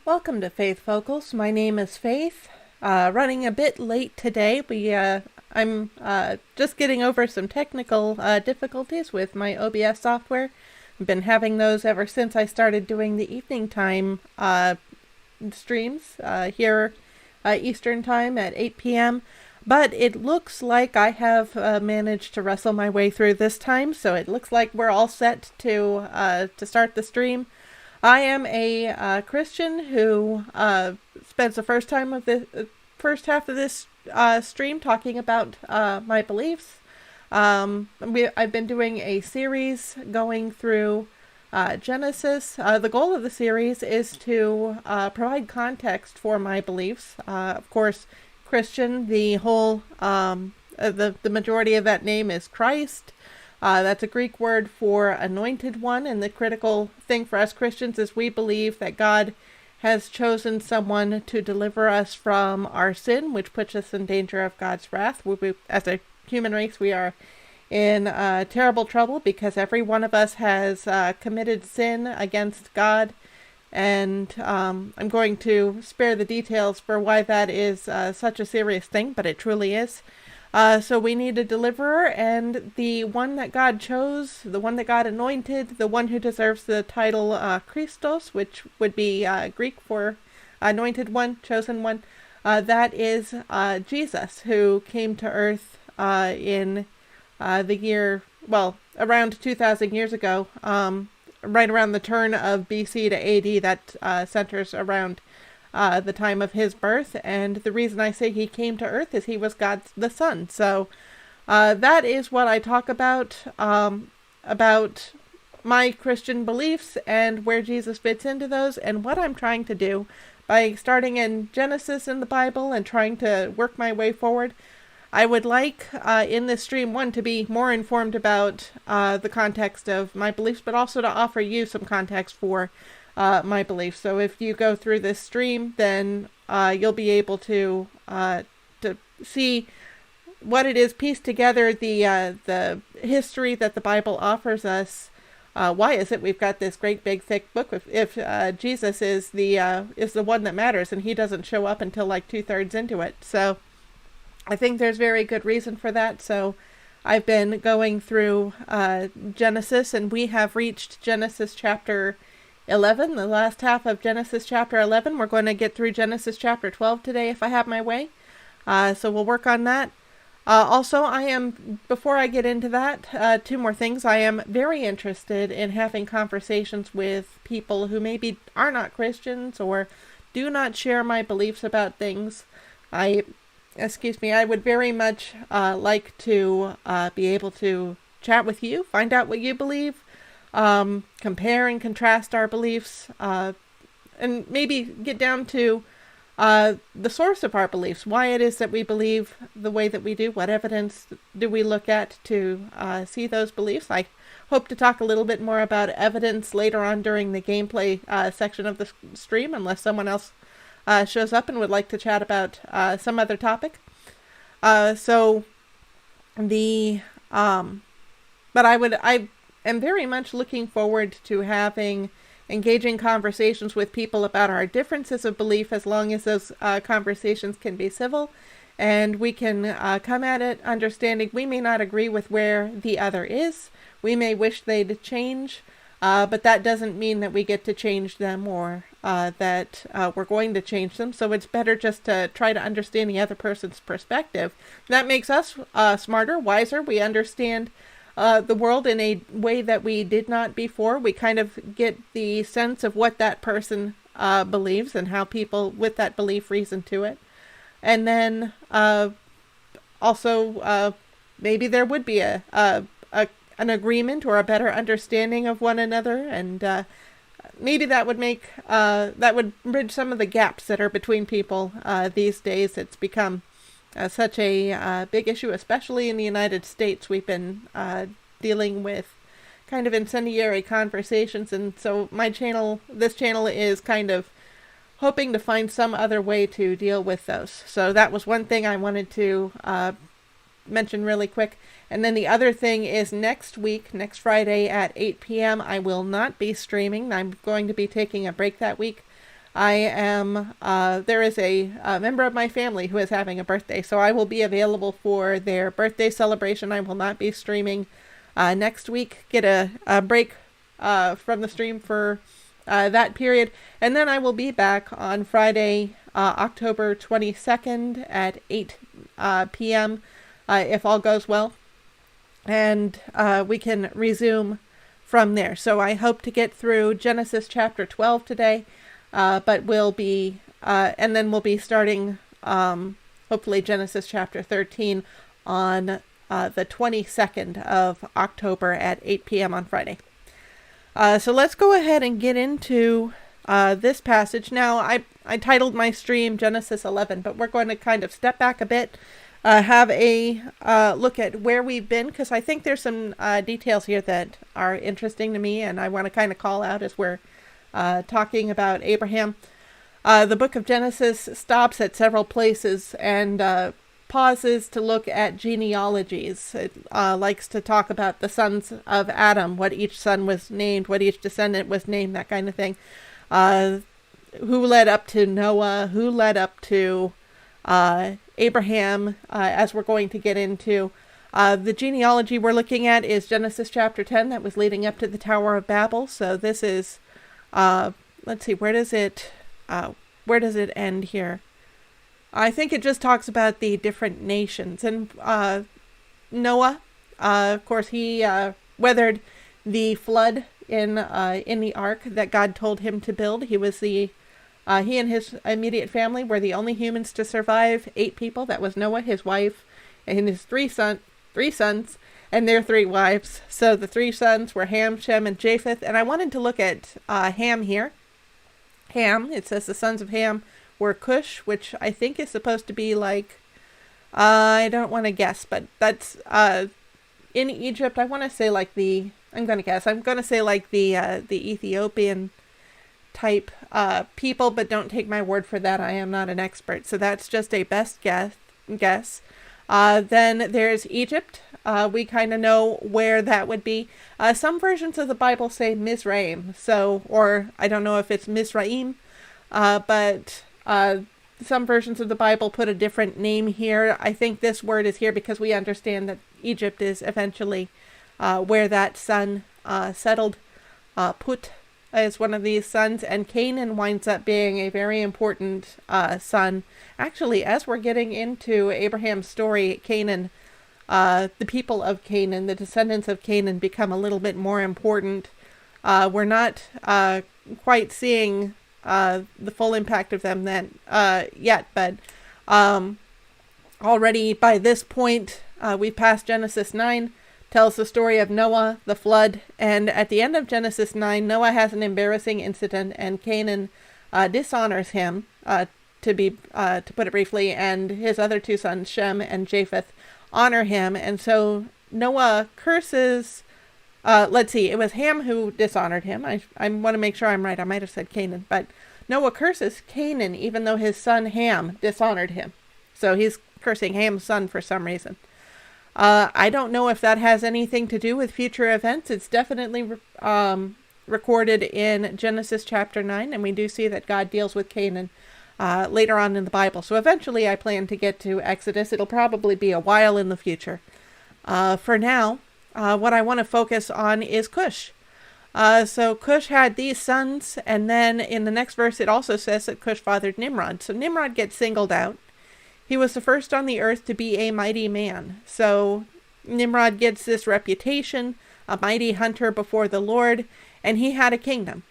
Welcome to Faith Vocals. My name is Faith. Running a bit late today. I'm just getting over some technical difficulties with my OBS software. I've been having those ever since I started doing the evening time streams here Eastern time at 8 p.m. But it looks like I have managed to wrestle my way through this time, so it looks like we're all set to start the stream. I am a Christian who spends the first half of this stream talking about my beliefs. I've been doing a series going through Genesis. The goal of the series is to provide context for my beliefs. Of course, Christian, the whole the majority of that name is Christ. That's a Greek word for anointed one, and the critical thing for us Christians is we believe that God has chosen someone to deliver us from our sin, which puts us in danger of God's wrath. As a human race, we are in terrible trouble because every one of us has committed sin against God, and I'm going to spare the details for why that is such a serious thing, but it truly is. So we need a deliverer, and the one that God chose, the one that God anointed, the one who deserves the title Christos, which would be Greek for anointed one, chosen one, that is Jesus, who came to earth in the year, around 2,000 years ago, right around the turn of BC to AD. That centers around the time of his birth, and the reason I say he came to earth is he was God's the Son. So that is what I talk about my Christian beliefs and where Jesus fits into those, and what I'm trying to do by starting in Genesis in the Bible and trying to work my way forward. I would like in this stream, one, to be more informed about the context of my beliefs, but also to offer you some context for my beliefs. So if you go through this stream, then you'll be able to see what it is, piece together the history that the Bible offers us. Why is it we've got this great big thick book if Jesus is the one that matters, and he doesn't show up until like 2/3 into it? So I think there's very good reason for that. So I've been going through Genesis, and we have reached Genesis chapter 11, the last half of Genesis chapter 11. We're going to get through Genesis chapter 12 today if I have my way. So we'll work on that. Also, before I get into that, two more things. I am very interested in having conversations with people who maybe are not Christians or do not share my beliefs about things. I would very much like to be able to chat with you, find out what you believe, compare and contrast our beliefs, and maybe get down to the source of our beliefs, why it is that we believe the way that we do, what evidence do we look at to see those beliefs. I hope to talk a little bit more about evidence later on during the gameplay section of the stream, unless someone else shows up and would like to chat about some other topic. I am very much looking forward to having engaging conversations with people about our differences of belief, as long as those conversations can be civil and we can come at it understanding we may not agree with where the other is. We may wish they'd change, but that doesn't mean that we get to change them or that we're going to change them. So it's better just to try to understand the other person's perspective. That makes us smarter, wiser. We understand the world in a way that we did not before. We kind of get the sense of what that person believes and how people with that belief reason to it. And then also maybe there would be an agreement or a better understanding of one another, and maybe that would bridge some of the gaps that are between people these days. It's become such a big issue, especially in the United States. We've been dealing with kind of incendiary conversations, and so this channel is kind of hoping to find some other way to deal with those. So that was one thing I wanted to mention really quick. And then the other thing is next Friday at 8 p.m., I will not be streaming. I'm going to be taking a break that week. there is a member of my family who is having a birthday, so I will be available for their birthday celebration. I will not be streaming next week. Get a break from the stream for that period. And then I will be back on Friday, October 22nd at 8 p.m. If all goes well. And we can resume from there. So I hope to get through Genesis chapter 12 today, but we'll be, and then we'll be starting, hopefully Genesis chapter 13 on the 22nd of October at 8 p.m. on Friday. So let's go ahead and get into this passage. Now, I titled my stream Genesis 11, but we're going to kind of step back a bit, have a look at where we've been, because I think there's some details here that are interesting to me, and I want to kind of call out as we're talking about Abraham. The book of Genesis stops at several places and pauses to look at genealogies. It likes to talk about the sons of Adam, what each son was named, what each descendant was named, that kind of thing. Who led up to Noah, who led up to Abraham, as we're going to get into. The genealogy we're looking at is Genesis chapter 10 that was leading up to the Tower of Babel. So this is, let's see, where does it end here? I think it just talks about the different nations. And Noah, of course, he weathered the flood in the ark that God told him to build. He and his immediate family were the only humans to survive. 8 people. That was Noah, his wife, and his three sons, and their 3 wives. So the 3 sons were Ham, Shem, and Japheth. And I wanted to look at Ham here. Ham, it says the sons of Ham were Cush, which I think is supposed to be like, I don't want to guess, but that's in Egypt. I want to say like I'm going to say like the Ethiopian type people, but don't take my word for that. I am not an expert. So that's just a best guess. Then there's Egypt. We kind of know where that would be. Some versions of the Bible say Mizraim. Or I don't know if it's Mizraim, but some versions of the Bible put a different name here. I think this word is here because we understand that Egypt is eventually where that son settled. Put is one of these sons, and Canaan winds up being a very important son. Actually, as we're getting into Abraham's story, Canaan, the people of Canaan, the descendants of Canaan, become a little bit more important. We're not quite seeing the full impact of them then yet, but already by this point, we've passed Genesis 9. Tells the story of Noah, the flood, and at the end of Genesis 9, Noah has an embarrassing incident, and Canaan dishonors him, to put it briefly, and his other 2 sons, Shem and Japheth, honor him, and so Noah curses. It was Ham who dishonored him. I want to make sure I'm right. I might have said Canaan, but Noah curses Canaan, even though his son Ham dishonored him. So he's cursing Ham's son for some reason. I don't know if that has anything to do with future events. It's definitely recorded in Genesis chapter 9, and we do see that God deals with Canaan later on in the Bible. So eventually I plan to get to Exodus. It'll probably be a while in the future. For now, what I want to focus on is Cush. So Cush had these sons, and then in the next verse it also says that Cush fathered Nimrod. So Nimrod gets singled out. He was the first on the earth to be a mighty man. So Nimrod gets this reputation, a mighty hunter before the Lord, and he had a kingdom.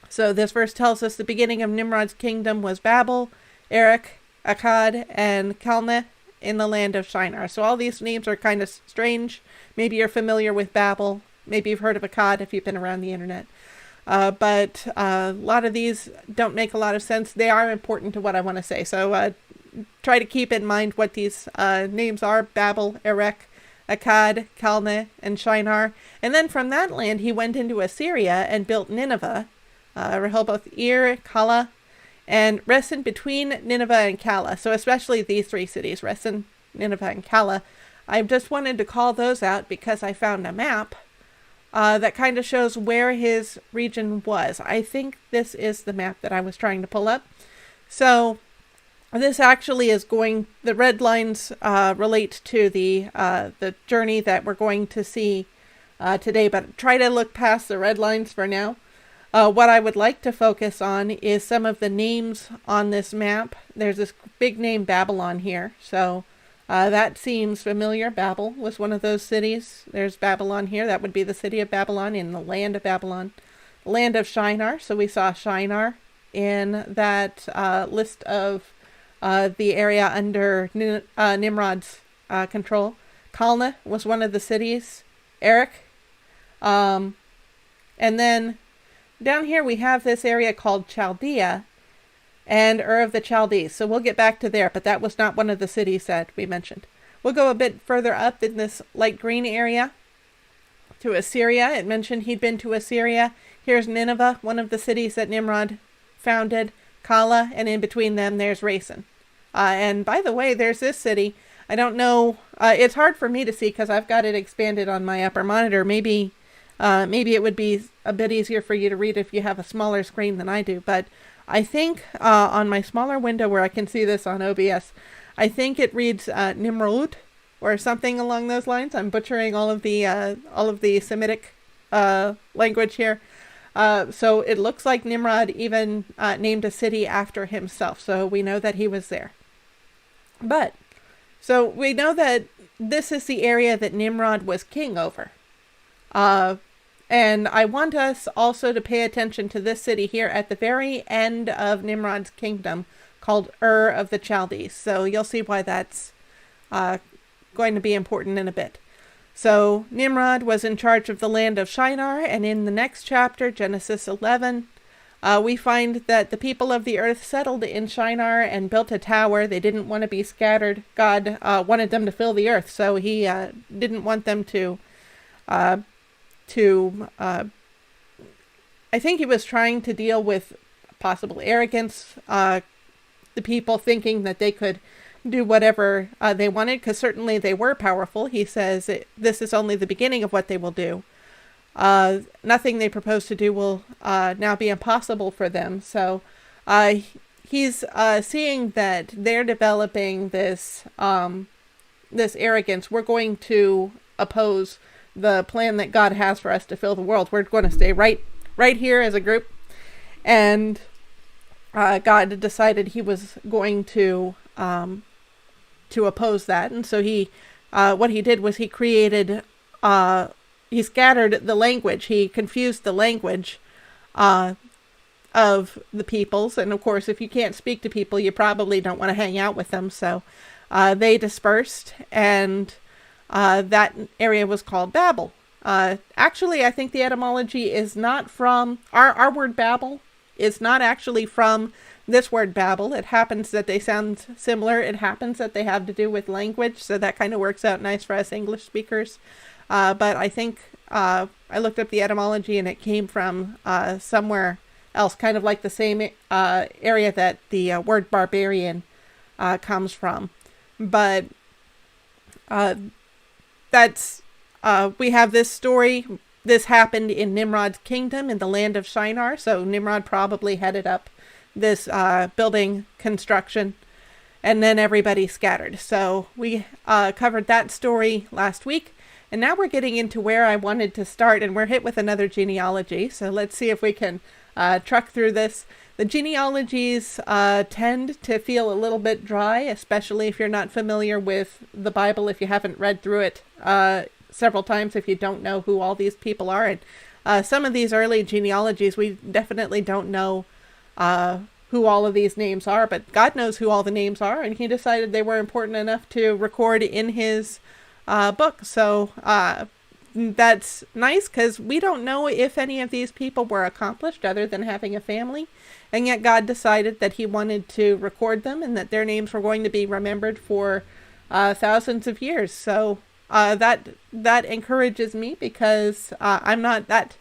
So this verse tells us the beginning of Nimrod's kingdom was Babel, Erech, Akkad, and Calneh in the land of Shinar. So all these names are kind of strange. Maybe you're familiar with Babel. Maybe you've heard of Akkad if you've been around the internet. But a lot of these don't make a lot of sense. They are important to what I want to say. So try to keep in mind what these names are: Babel, Erech, Akkad, Calneh, and Shinar. And then from that land he went into Assyria and built Nineveh, Rehoboth, Ir, Calah, and Resen between Nineveh and Calah. So especially these 3 cities, Resen, Nineveh, and Calah. I just wanted to call those out because I found a map that kind of shows where his region was. I think this is the map that I was trying to pull up. So this actually is the red lines relate to the journey that we're going to see today, but try to look past the red lines for now. What I would like to focus on is some of the names on this map. There's this big name Babylon here, so that seems familiar. Babel was one of those cities. There's Babylon here. That would be the city of Babylon in the land of Babylon. Land of Shinar, so we saw Shinar in that list of the area under Nimrod's control. Kalna was one of the cities. Erech. And then down here we have this area called Chaldea and Ur of the Chaldees. So we'll get back to there, but that was not one of the cities that we mentioned. We'll go a bit further up in this light green area to Assyria. It mentioned he'd been to Assyria. Here's Nineveh, one of the cities that Nimrod founded. Kala, and in between them there's Racin. And by the way, there's this city. I don't know. It's hard for me to see because I've got it expanded on my upper monitor. Maybe it would be a bit easier for you to read if you have a smaller screen than I do. But I think on my smaller window where I can see this on OBS, I think it reads Nimrod or something along those lines. I'm butchering all of the Semitic language here. So it looks like Nimrod even named a city after himself. So we know that he was there. But, so we know that this is the area that Nimrod was king over. And I want us also to pay attention to this city here at the very end of Nimrod's kingdom called Ur of the Chaldees. So you'll see why that's going to be important in a bit. So Nimrod was in charge of the land of Shinar, and in the next chapter, Genesis 11, we find that the people of the earth settled in Shinar and built a tower. They didn't want to be scattered. God wanted them to fill the earth, so he didn't want them to I think he was trying to deal with possible arrogance, the people thinking that they could do whatever they wanted, because certainly they were powerful. He says this is only the beginning of what they will do. Nothing they propose to do will now be impossible for them. So he's seeing that they're developing this arrogance. We're going to oppose the plan that God has for us to fill the world. We're going to stay right here as a group. And God decided he was going to oppose that. And so what he did was he created, he scattered the language. He confused the language of the peoples. And of course, if you can't speak to people, you probably don't want to hang out with them. So they dispersed, and that area was called Babel. Actually, I think the etymology is not from, our word Babel is not actually from this word Babel. It happens that they sound similar. It happens that they have to do with language, so that kind of works out nice for us English speakers. But I think I looked up the etymology, and it came from somewhere else, kind of like the same area that the word barbarian comes from. But that's we have this story. This happened in Nimrod's kingdom in the land of Shinar. So Nimrod probably headed up this building construction, and then everybody scattered. So we covered that story last week, and now we're getting into where I wanted to start, and we're hit with another genealogy. So let's see if we can truck through this. The genealogies tend to feel a little bit dry, especially if you're not familiar with the Bible, if you haven't read through it several times, if you don't know who all these people are. And some of these early genealogies, we definitely don't know who all of these names are, but God knows who all the names are, and he decided they were important enough to record in his book. So that's nice, because we don't know if any of these people were accomplished other than having a family, and yet God decided that he wanted to record them and that their names were going to be remembered for thousands of years. So that encourages me, because I'm not that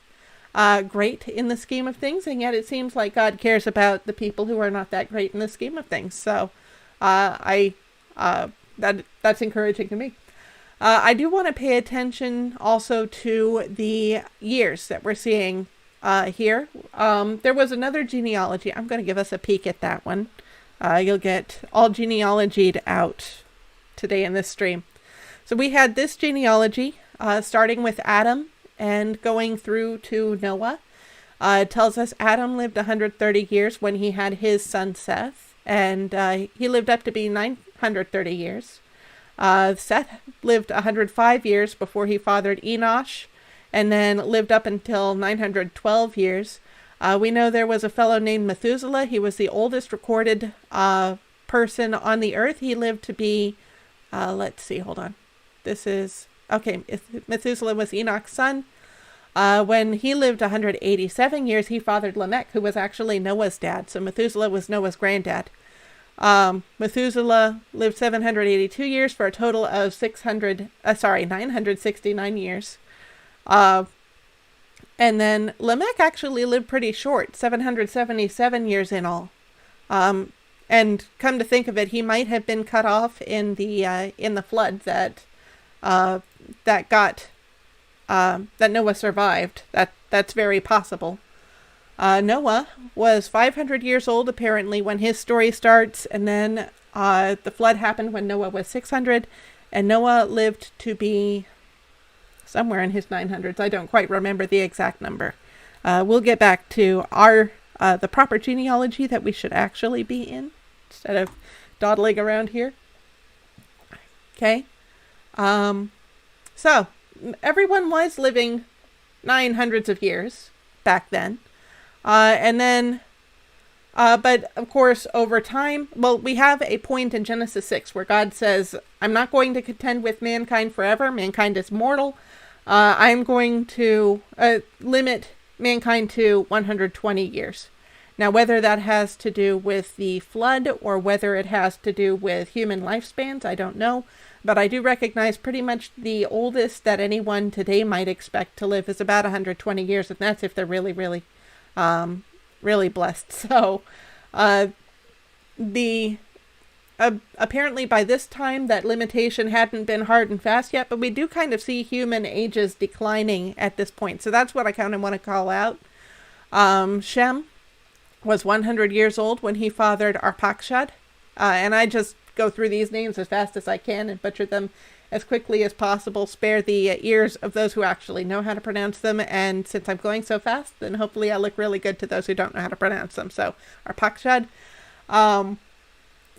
great in the scheme of things, and yet it seems like God cares about the people who are not that great in the scheme of things. So that's encouraging to me. I do want to pay attention also to the years that we're seeing here. There was another genealogy. I'm going to give us a peek at that one. You'll get all genealogied out today in this stream. So we had this genealogy starting with Adam and going through to Noah. It tells us Adam lived 130 years when he had his son Seth, and he lived up to be 930 years. Seth lived 105 years before he fathered Enosh, and then lived up until 912 years. We know there was a fellow named Methuselah. He was the oldest recorded person on the earth. He lived to be, let's see, hold on. Methuselah was Enoch's son. When he lived 187 years, he fathered Lamech, who was actually Noah's dad. So Methuselah was Noah's granddad. Methuselah lived 782 years for a total of 969 years. And then Lamech actually lived pretty short, 777 years in all. And come to think of it, he might have been cut off in the flood that Noah survived. That's very possible. Noah was 500 years old apparently when his story starts, and then the flood happened when Noah was 600, and Noah lived to be somewhere in his 900s. I don't quite remember the exact number. We'll get back to the proper genealogy that we should actually be in instead of dawdling around here. Okay. So everyone was living 900s of years back then. But of course, over time, we have a point in Genesis 6 where God says, I'm not going to contend with mankind forever. Mankind is mortal. I'm going to limit mankind to 120 years. Now, whether that has to do with the flood or whether it has to do with human lifespans, I don't know. But I do recognize pretty much the oldest that anyone today might expect to live is about 120 years, and that's if they're really, really, really blessed. So, apparently by this time that limitation hadn't been hard and fast yet, but we do kind of see human ages declining at this point. So that's what I kind of want to call out. Shem was 100 years old when he fathered Arpachshad, and I just go through these names as fast as I can and butcher them as quickly as possible, spare the ears of those who actually know how to pronounce them, and since I'm going so fast, then hopefully I look really good to those who don't know how to pronounce them. So, Arpachshad.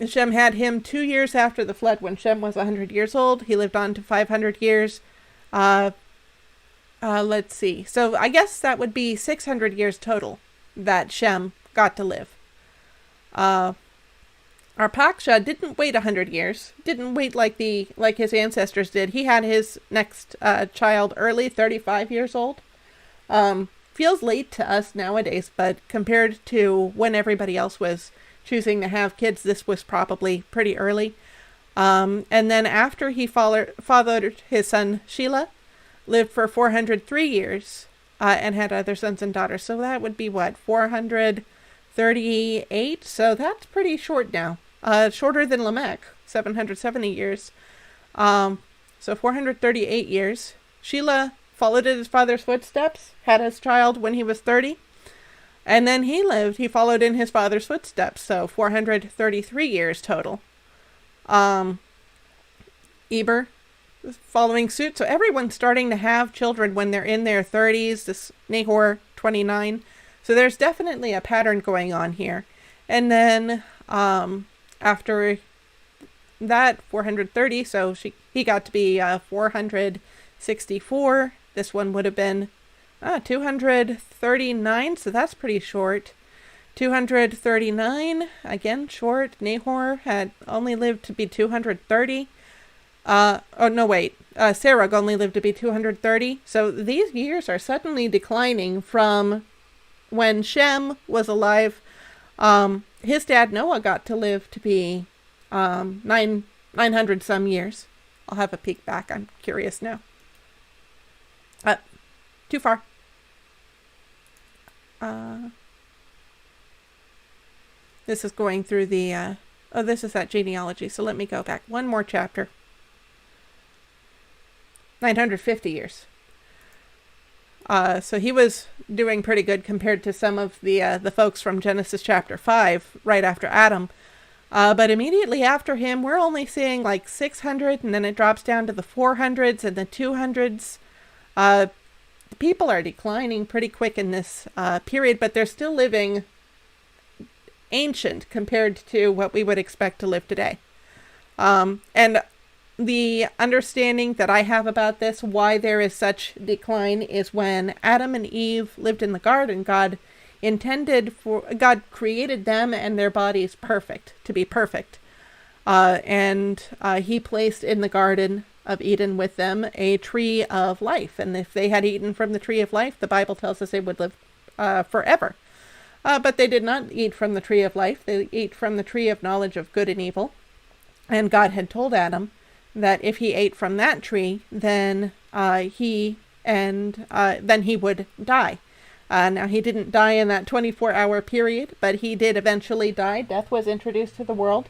Shem had him 2 years after the flood when Shem was 100 years old. He lived on to 500 years. Let's see. So I guess that would be 600 years total that Shem got to live. Arpachshad didn't wait 100 years. Didn't wait like his ancestors did. He had his next child early, 35 years old. Feels late to us nowadays, but compared to when everybody else was choosing to have kids, this was probably pretty early. And then after he fathered his son Shelah, lived for 403 years and had other sons and daughters. So that would be 438? So that's pretty short now. Shorter than Lamech, 770 years. So 438 years. Shelah followed in his father's footsteps, had his child when he was 30. And then he followed in his father's footsteps, so 433 years total. Eber following suit, so everyone's starting to have children when they're in their 30s, this Nahor, 29. So there's definitely a pattern going on here. And then after that, 430, so he got to be 464. This one would have been 239, so that's pretty short. 239, again, short. Nahor had only lived to be 230. Sarah only lived to be 230. So these years are suddenly declining from when Shem was alive. His dad Noah got to live to be 900 some years. I'll have a peek back. I'm curious now. Too far. This is going through the, this is that genealogy, so let me go back one more chapter. 950 years. So he was doing pretty good compared to some of the folks from Genesis chapter 5, right after Adam. But immediately after him, we're only seeing like 600, and then it drops down to the 400s and the 200s. People are declining pretty quick in this period, but they're still living ancient compared to what we would expect to live today. And the understanding that I have about this, why there is such decline, is when Adam and Eve lived in the garden, God created them and their bodies to be perfect. And he placed in the Garden of Eden with them a tree of life. And if they had eaten from the tree of life, the Bible tells us they would live forever. But they did not eat from the tree of life. They ate from the tree of knowledge of good and evil. And God had told Adam that if he ate from that tree, then he would die. Now, he didn't die in that 24-hour period, but he did eventually die. Death was introduced to the world.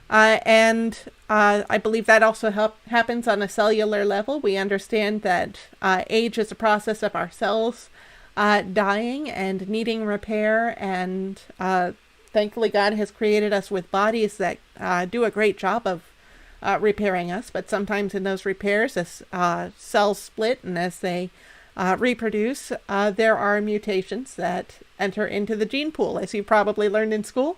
And I believe that also happens on a cellular level. We understand that age is a process of our cells dying and needing repair. And thankfully, God has created us with bodies that do a great job of repairing us. But sometimes in those repairs, as cells split and as they reproduce, there are mutations that enter into the gene pool, as you probably learned in school.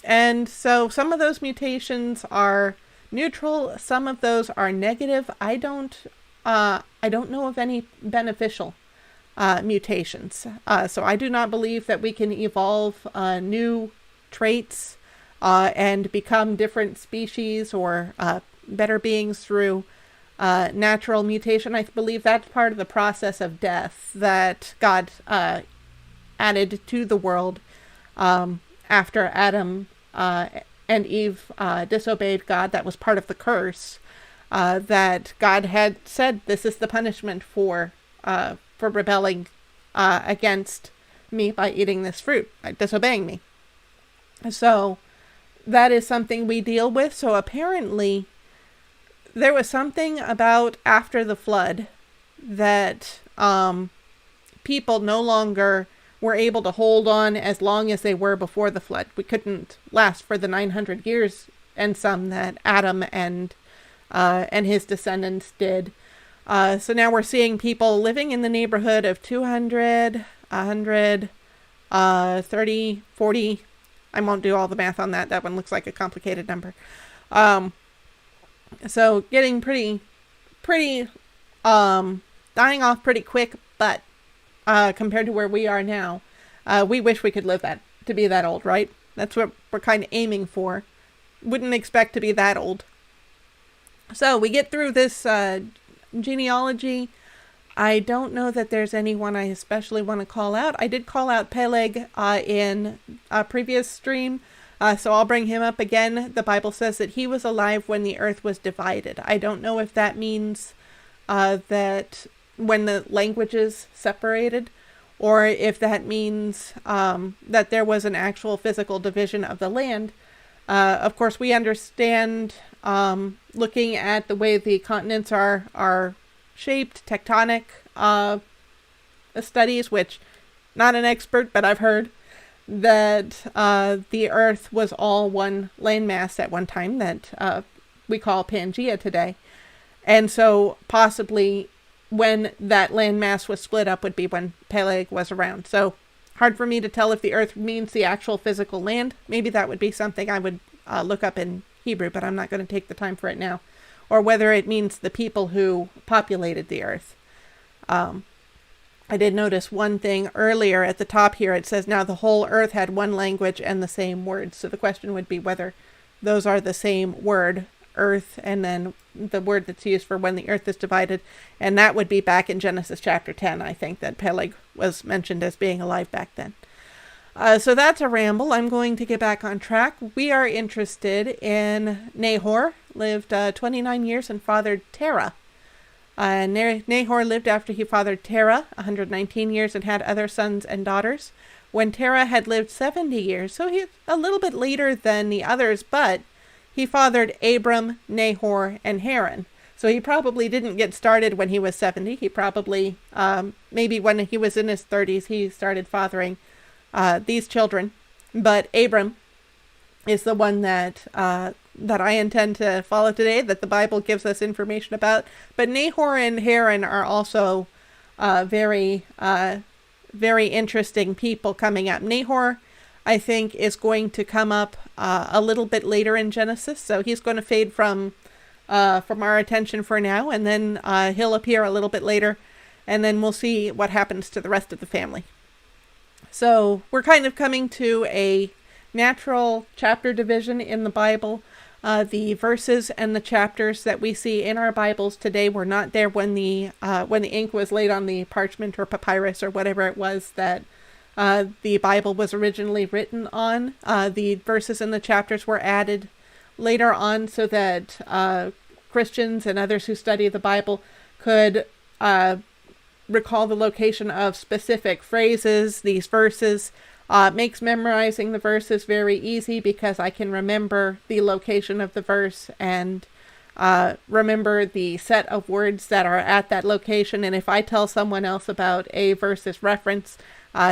And so some of those mutations are neutral, some of those are negative. I don't know of any beneficial mutations. So I do not believe that we can evolve new traits and become different species or better beings through natural mutation. I believe that's part of the process of death that God added to the world after Adam and Eve disobeyed God. That was part of the curse that God had said, this is the punishment for rebelling against me by eating this fruit, by disobeying me. So that is something we deal with. So apparently there was something about after the flood that people no longer were able to hold on as long as they were before the flood. We couldn't last for the 900 years and some that Adam and his descendants did. So now we're seeing people living in the neighborhood of 200, 100, 30, 40. I won't do all the math on that. That one looks like a complicated number. So getting pretty dying off pretty quick, but compared to where we are now, we wish we could live to be that old, right? That's what we're kind of aiming for. Wouldn't expect to be that old. So we get through this genealogy. I don't know that there's anyone I especially want to call out. I did call out Peleg in a previous stream, so I'll bring him up again. The Bible says that he was alive when the earth was divided. I don't know if that means that when the languages separated, or if that means that there was an actual physical division of the land. Of course, we understand, looking at the way the continents are shaped, tectonic studies, which not an expert, but I've heard that the earth was all one landmass at one time that we call Pangea today. And so possibly when that landmass was split up would be when Peleg was around. So hard for me to tell if the earth means the actual physical land. Maybe that would be something I would look up in Hebrew, but I'm not going to take the time for it now. Or whether it means the people who populated the earth. I did notice one thing earlier at the top here. It says now the whole earth had one language and the same words. So the question would be whether those are the same word, earth, and then the word that's used for when the earth is divided. And that would be back in Genesis chapter 10. I think that Peleg was mentioned as being alive back then. So that's a ramble. I'm going to get back on track. We are interested in Nahor, lived 29 years and fathered Terah. Nahor lived after he fathered Terah 119 years and had other sons and daughters. When Terah had lived 70 years, so he's a little bit later than the others, but he fathered Abram, Nahor, and Haran. So he probably didn't get started when he was 70. He probably, maybe when he was in his 30s, he started fathering these children. But Abram is the one that I intend to follow today, that the Bible gives us information about. But Nahor and Haran are also very interesting people coming up. Nahor, I think, is going to come up a little bit later in Genesis, so he's going to fade from our attention for now, and then he'll appear a little bit later, and then we'll see what happens to the rest of the family. So we're kind of coming to a natural chapter division in the Bible. The verses and the chapters that we see in our Bibles today were not there when the ink was laid on the parchment or papyrus or whatever it was that the Bible was originally written on. The verses and the chapters were added later on so that Christians and others who study the Bible could recall the location of specific phrases. These verses makes memorizing the verses very easy because I can remember the location of the verse and remember the set of words that are at that location. And if I tell someone else about a verse's reference,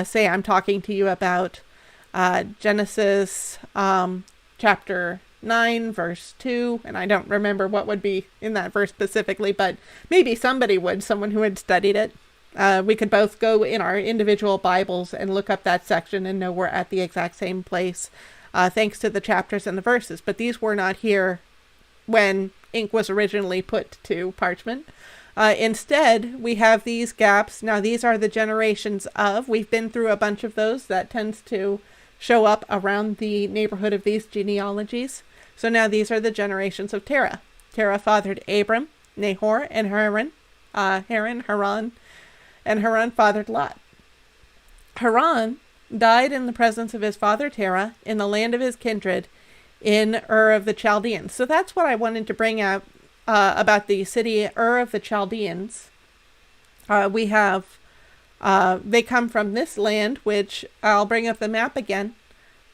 say I'm talking to you about Genesis chapter 9, verse 2, and I don't remember what would be in that verse specifically, but maybe somebody would, someone who had studied it. We could both go in our individual Bibles and look up that section and know we're at the exact same place, thanks to the chapters and the verses. But these were not here when ink was originally put to parchment. Instead, we have these gaps. Now, these are the generations of. We've been through a bunch of those. That tends to show up around the neighborhood of these genealogies. So now these are the generations of Terah. Terah fathered Abram, Nahor, and Haran, and Haran fathered Lot. Haran died in the presence of his father Terah in the land of his kindred in Ur of the Chaldeans. So that's what I wanted to bring up about the city Ur of the Chaldeans. We have, they come from this land, which I'll bring up the map again.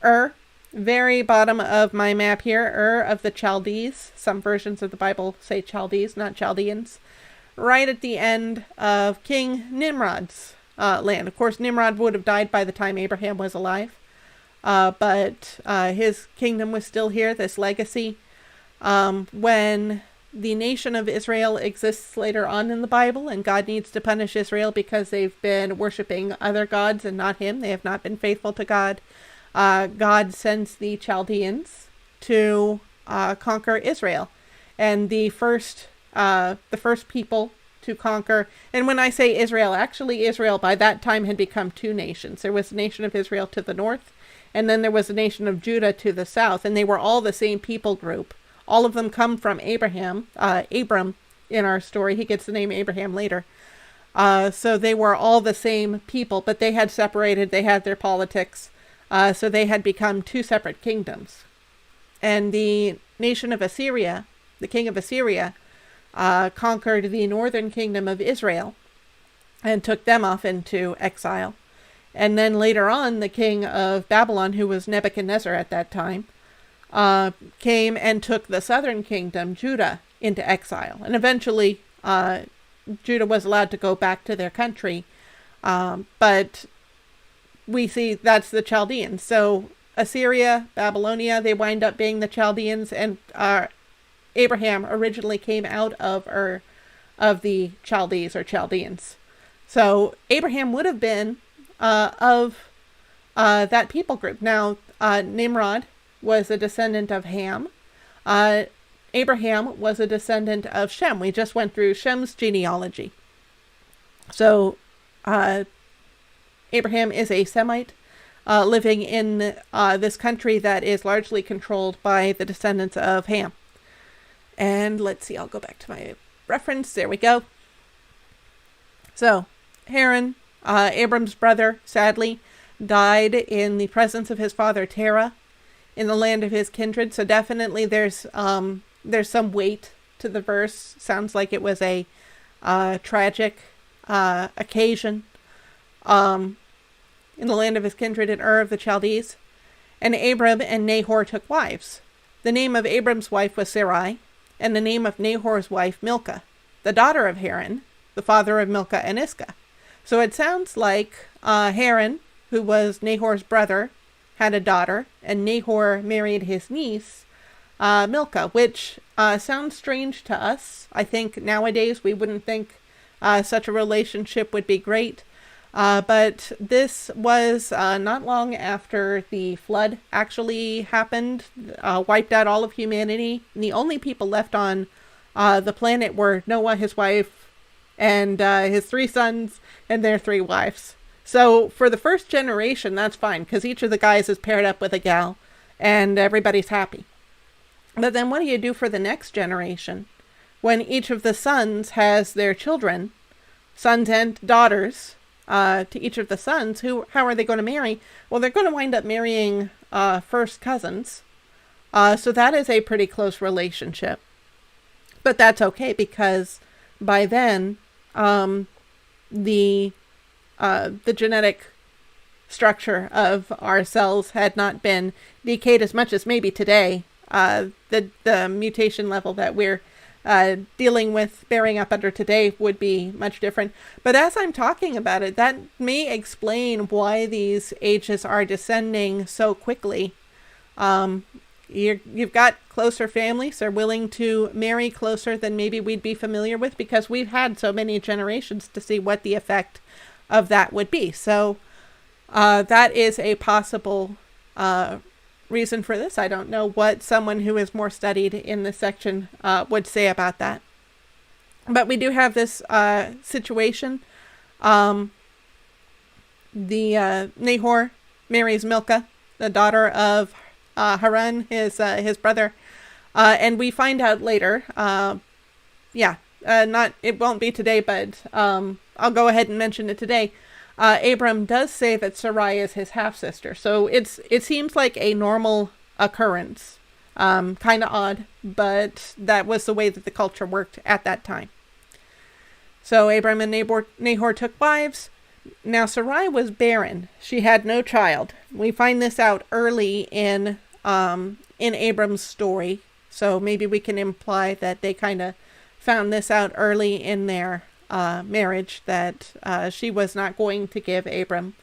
Ur, very bottom of my map here, Ur of the Chaldees. Some versions of the Bible say Chaldees, not Chaldeans. Right at the end of King Nimrod's land. Of course, Nimrod would have died by the time Abraham was alive. But his kingdom was still here, this legacy. When the nation of Israel exists later on in the Bible, and God needs to punish Israel because they've been worshiping other gods and not him, they have not been faithful to God, God sends the Chaldeans to conquer Israel. And the first people to conquer, and when I say Israel, actually Israel by that time had become two nations. There was the nation of Israel to the north, and then there was the nation of Judah to the south, and they were all the same people group. All of them come from Abram in our story. He gets the name Abraham later. So they were all the same people, but they had separated. They had their politics. So they had become two separate kingdoms. And the nation of Assyria, the king of Assyria, conquered the northern kingdom of Israel and took them off into exile. And then later on, the king of Babylon, who was Nebuchadnezzar at that time, came and took the southern kingdom, Judah, into exile. And eventually, Judah was allowed to go back to their country. But we see that's the Chaldeans. So Assyria, Babylonia, they wind up being the Chaldeans. And Abraham originally came out of the Chaldees or Chaldeans. So Abraham would have been of that people group. Now, Nimrod was a descendant of Ham. Abraham was a descendant of Shem. We just went through Shem's genealogy. So Abraham is a Semite living in this country that is largely controlled by the descendants of Ham. And let's see, I'll go back to my reference. There we go. So Haran, Abram's brother, sadly, died in the presence of his father Terah in the land of his kindred. So definitely there's some weight to the verse. Sounds like it was a tragic occasion in the land of his kindred in Ur of the Chaldees. And Abram and Nahor took wives. The name of Abram's wife was Sarai, and the name of Nahor's wife Milcah, the daughter of Haran, the father of Milcah and Iscah. So it sounds like Haran, who was Nahor's brother, had a daughter, and Nahor married his niece, Milcah, which sounds strange to us. I think nowadays we wouldn't think such a relationship would be great. But this was not long after the flood actually happened, wiped out all of humanity. And the only people left on the planet were Noah, his wife, and his 3 sons and their 3 wives. So for the first generation, that's fine, because each of the guys is paired up with a gal, and everybody's happy. But then what do you do for the next generation? When each of the sons has their children, sons and daughters, to each of the sons, how are they going to marry? Well, they're going to wind up marrying first cousins. So that is a pretty close relationship. But that's okay, because by then, the genetic structure of our cells had not been decayed as much as maybe today. The mutation level that we're dealing with, bearing up under today, would be much different. But as I'm talking about it, that may explain why these ages are descending so quickly. You've got closer families. They're willing to marry closer than maybe we'd be familiar with, because we've had so many generations to see what the effect of that would be. So that is a possible reason for this. I don't know what someone who is more studied in this section would say about that. But we do have this situation. Nahor marries Milcah, the daughter of Haran, his brother, and we find out later. It won't be today, but I'll go ahead and mention it today. Abram does say that Sarai is his half-sister. So it seems like a normal occurrence. Kind of odd, but that was the way that the culture worked at that time. So Abram and Nahor took wives. Now Sarai was barren. She had no child. We find this out early in Abram's story. So maybe we can imply that they kind of found this out early in their marriage, that she was not going to give Abram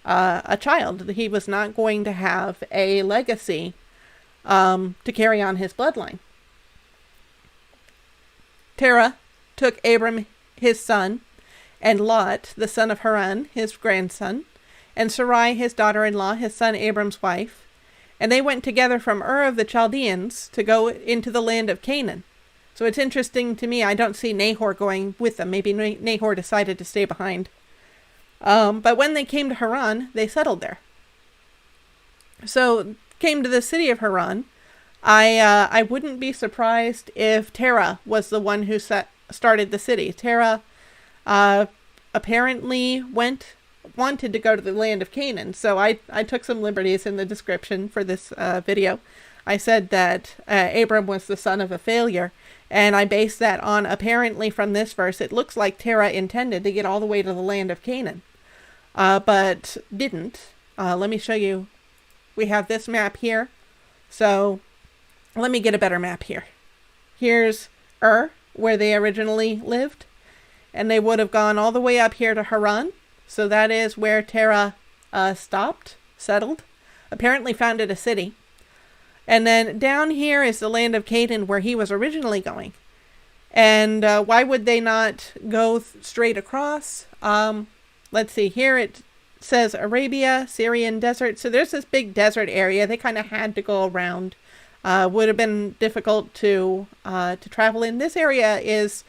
a child. He was not going to have a legacy to carry on his bloodline. Terah took Abram his son, and Lot, the son of Haran, his grandson, and Sarai, his daughter-in-law, his son Abram's wife, and they went together from Ur of the Chaldeans to go into the land of Canaan. So it's interesting to me, I don't see Nahor going with them. Maybe Nahor decided to stay behind. But when they came to Haran, they settled there. So came to the city of Haran. I wouldn't be surprised if Terah was the one who started the city. Terah apparently wanted to go to the land of Canaan. So I took some liberties in the description for this video. I said that Abram was the son of a failure, and I based that on, apparently from this verse, it looks like Terah intended to get all the way to the land of Canaan, but didn't. Let me show you. We have this map here. So let me get a better map here. Here's Ur, where they originally lived, and they would have gone all the way up here to Haran. So that is where Terah stopped, settled, apparently founded a city. And then down here is the land of Canaan, where he was originally going. And why would they not go straight across? Let's see, here it says Arabia, Syrian desert. So there's this big desert area. They kind of had to go around. Would have been difficult to travel in. This area is,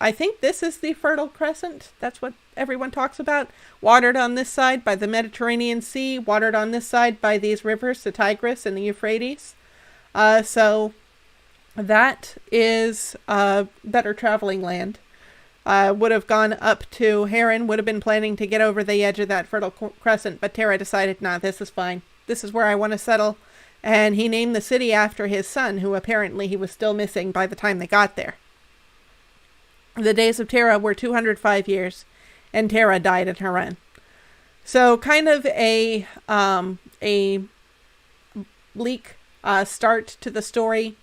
I think this is the Fertile Crescent. That's what everyone talks about. Watered on this side by the Mediterranean Sea, watered on this side by these rivers, the Tigris and the Euphrates. So that is better traveling land. Would have gone up to Haran, would have been planning to get over the edge of that Fertile Crescent, but Terah decided, nah, this is fine. This is where I want to settle. And he named the city after his son, who apparently he was still missing by the time they got there. The days of Terah were 205 years, and Terah died in Haran. So kind of a bleak start to the story.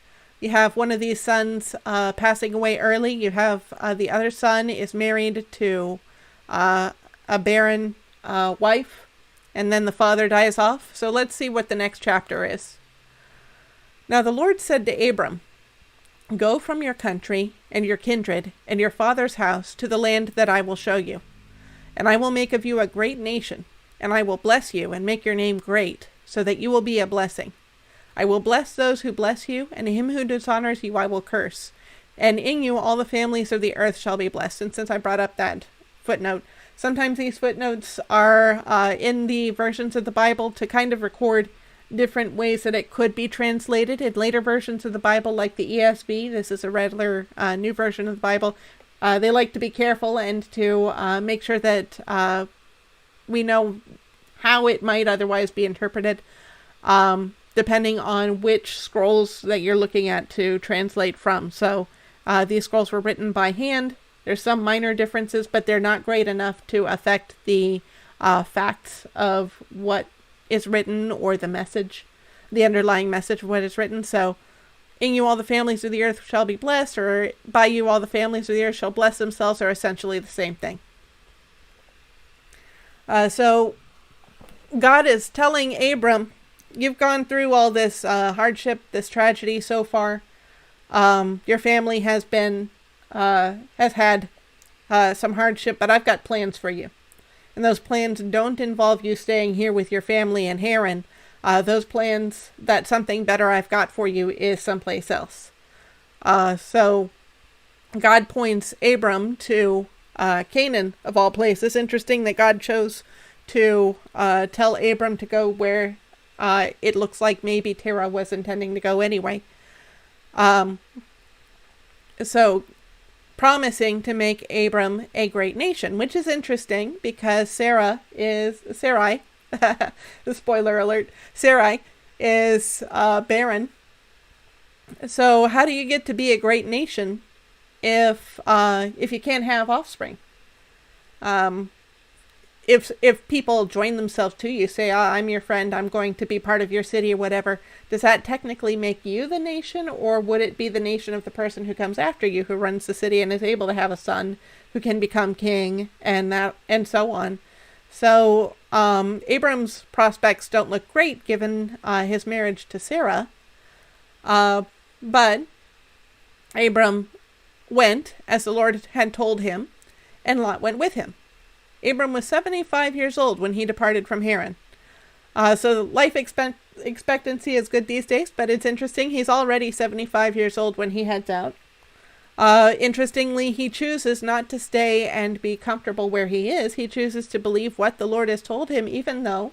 You have one of these sons passing away early. You have the other son is married to a barren wife, and then the father dies off. So let's see what the next chapter is. Now the Lord said to Abram, "Go from your country and your kindred and your father's house to the land that I will show you. And I will make of you a great nation, and I will bless you and make your name great, so that you will be a blessing. I will bless those who bless you, and him who dishonors you I will curse. And in you all the families of the earth shall be blessed." And since I brought up that footnote, sometimes these footnotes are in the versions of the Bible to kind of record different ways that it could be translated. In later versions of the Bible, like the ESV, this is a regular new version of the Bible, they like to be careful and to make sure that we know how it might otherwise be interpreted, depending on which scrolls that you're looking at to translate from. So these scrolls were written by hand. There's some minor differences, but they're not great enough to affect the facts of what is written or the message, the underlying message of what is written. So, in you all the families of the earth shall be blessed, or by you all the families of the earth shall bless themselves, are essentially the same thing. So, God is telling Abram, you've gone through all this hardship, this tragedy so far. Your family has had some hardship, but I've got plans for you. And those plans don't involve you staying here with your family in Haran. Those plans, that something better I've got for you is someplace else. So God points Abram to Canaan, of all places. Interesting that God chose to tell Abram to go where it looks like maybe Terah was intending to go anyway. So promising to make Abram a great nation, which is interesting because Sarai, spoiler alert, Sarai is barren. So how do you get to be a great nation if you can't have offspring? If people join themselves to you, say, I'm your friend, I'm going to be part of your city or whatever, does that technically make you the nation, or would it be the nation of the person who comes after you, who runs the city and is able to have a son who can become king, and so on? So Abram's prospects don't look great given his marriage to Sarah, but Abram went as the Lord had told him, and Lot went with him. Abram was 75 years old when he departed from Haran. So life expectancy is good these days, but it's interesting. He's already 75 years old when he heads out. Interestingly, he chooses not to stay and be comfortable where he is. He chooses to believe what the Lord has told him, even though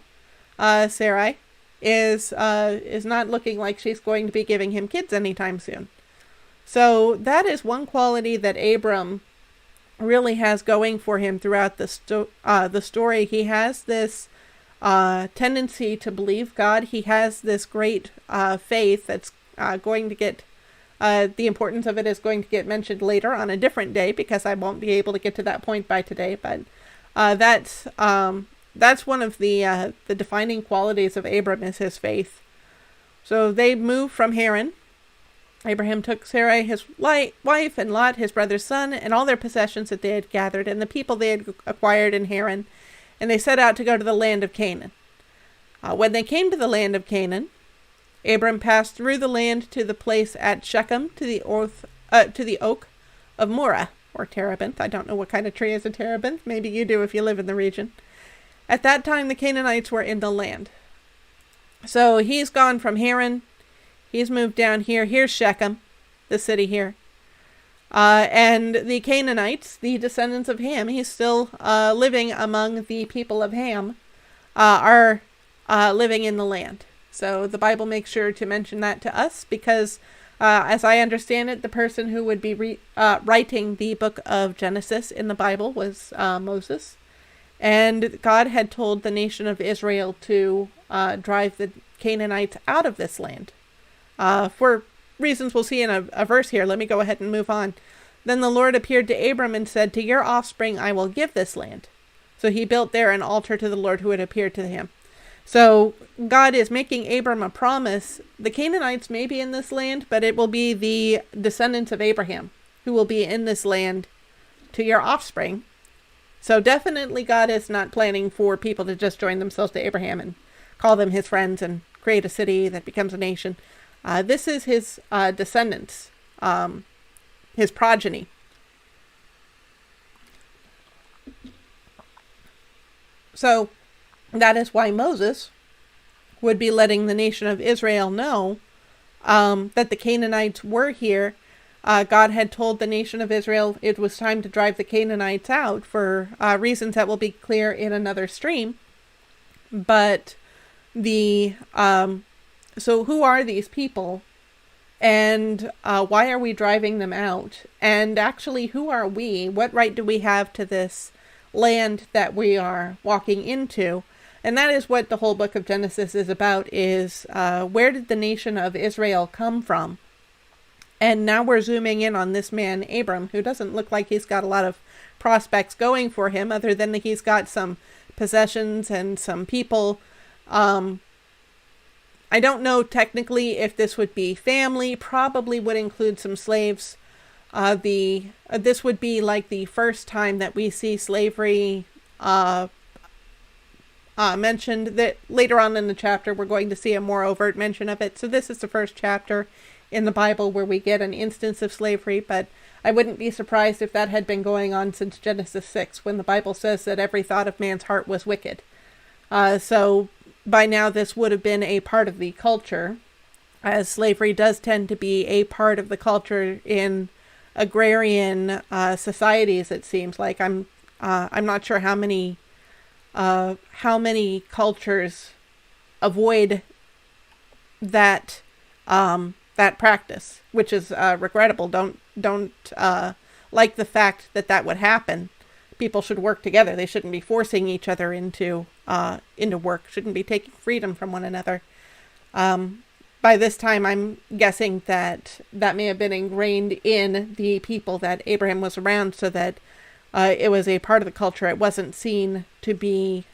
Sarai is not looking like she's going to be giving him kids anytime soon. So that is one quality that Abram really has going for him throughout the story. He has this tendency to believe God. He has this great faith that's going to get, the importance of it is going to get mentioned later on a different day, because I won't be able to get to that point by today. But that's one of the defining qualities of Abram, is his faith. So they move from Haran. Abraham took Sarai his wife, and Lot his brother's son, and all their possessions that they had gathered, and the people they had acquired in Haran, and they set out to go to the land of Canaan. When they came to the land of Canaan, Abram passed through the land to the place at Shechem, to the oak of Moreh, or terebinth. I don't know what kind of tree is a terebinth. Maybe you do if you live in the region. At that time, the Canaanites were in the land. So he's gone from Haran. He's moved down here. Here's Shechem, the city here. And the Canaanites, the descendants of Ham, he's still living among the people of Ham, are living in the land. So the Bible makes sure to mention that to us because, as I understand it, the person who would be writing the book of Genesis in the Bible was Moses. And God had told the nation of Israel to drive the Canaanites out of this land. For reasons we'll see in a verse here, let me go ahead and move on. Then the Lord appeared to Abram and said, "To your offspring I will give this land." So he built there an altar to the Lord who had appeared to him. So God is making Abram a promise. The Canaanites may be in this land, but it will be the descendants of Abraham who will be in this land to your offspring. So definitely God is not planning for people to just join themselves to Abraham and call them his friends and create a city that becomes a nation. This is his descendants, his progeny. So that is why Moses would be letting the nation of Israel know that the Canaanites were here. God had told the nation of Israel it was time to drive the Canaanites out for reasons that will be clear in another stream. But so who are these people? And why are we driving them out? And actually, who are we? What right do we have to this land that we are walking into? And that is what the whole book of Genesis is about, is where did the nation of Israel come from? And now we're zooming in on this man, Abram, who doesn't look like he's got a lot of prospects going for him, other than that he's got some possessions and some people. I don't know technically if this would be family, probably would include some slaves. This would be like the first time that we see slavery mentioned. That later on in the chapter we're going to see a more overt mention of it. So this is the first chapter in the Bible where we get an instance of slavery, but I wouldn't be surprised if that had been going on since Genesis 6, when the Bible says that every thought of man's heart was wicked. So by now this would have been a part of the culture, as slavery does tend to be a part of the culture in agrarian societies. It seems like I'm not sure how many cultures avoid that that practice, which is regrettable. Don't like the fact that that would happen. People should work together. They shouldn't be forcing each other into work. Shouldn't be taking freedom from one another. By this time, I'm guessing that may have been ingrained in the people that Abraham was around, so that it was a part of the culture. It wasn't seen to be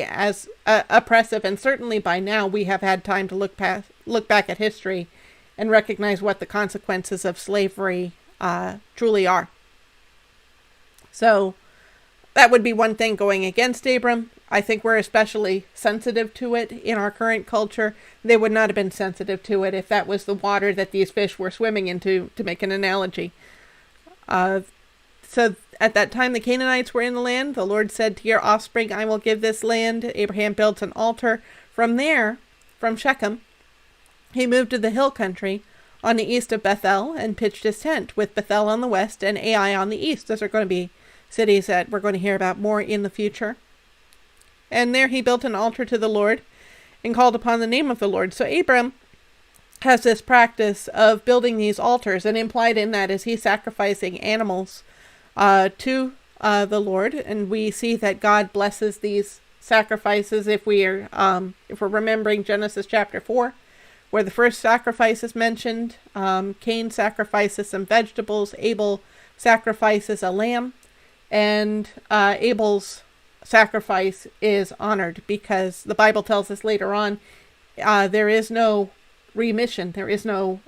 as oppressive. And certainly by now, we have had time to look back at history and recognize what the consequences of slavery truly are. So that would be one thing going against Abram. I think we're especially sensitive to it in our current culture. They would not have been sensitive to it if that was the water that these fish were swimming into, to make an analogy. So at that time the Canaanites were in the land. The Lord said, to your offspring I will give this land. Abraham built an altar. From there, from Shechem, he moved to the hill country on the east of Bethel and pitched his tent, with Bethel on the west and Ai on the east. Those are going to be cities that we're going to hear about more in the future. And there he built an altar to the Lord and called upon the name of the Lord. So Abram has this practice of building these altars, and implied in that is he's sacrificing animals to the Lord. And we see that God blesses these sacrifices if we're remembering Genesis chapter 4, where the first sacrifice is mentioned. Cain sacrifices some vegetables. Abel sacrifices a lamb. And Abel's sacrifice is honored, because the Bible tells us later on there is no remission, there is no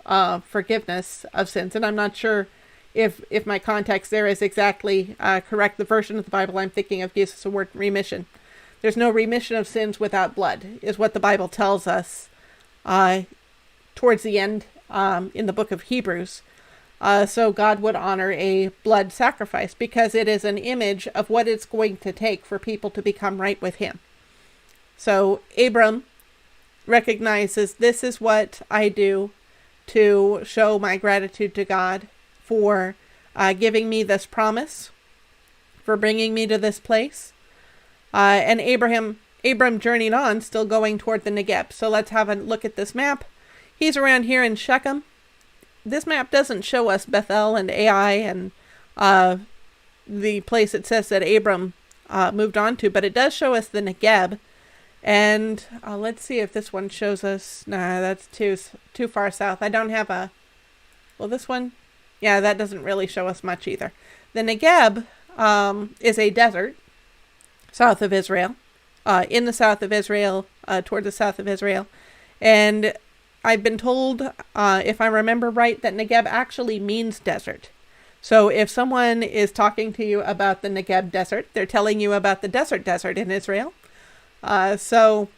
forgiveness of sins. And I'm not sure if my context there is exactly correct. The version of the Bible I'm thinking of uses the word remission. There's no remission of sins without blood, is what the Bible tells us towards the end in the book of Hebrews. So God would honor a blood sacrifice, because it is an image of what it's going to take for people to become right with him. So Abram recognizes, this is what I do to show my gratitude to God for giving me this promise, for bringing me to this place. And Abram journeyed on, still going toward the Negeb. So let's have a look at this map. He's around here in Shechem. This map doesn't show us Bethel and Ai and the place it says that Abram moved on to, but it does show us the Negeb. And let's see if this one shows us. Nah, that's too far south. I don't have this one? Yeah, that doesn't really show us much either. The Negeb is a desert. south of Israel, in the south of Israel, toward the south of Israel. And I've been told, if I remember right, that Negeb actually means desert. So if someone is talking to you about the Negeb desert, they're telling you about the desert in Israel. So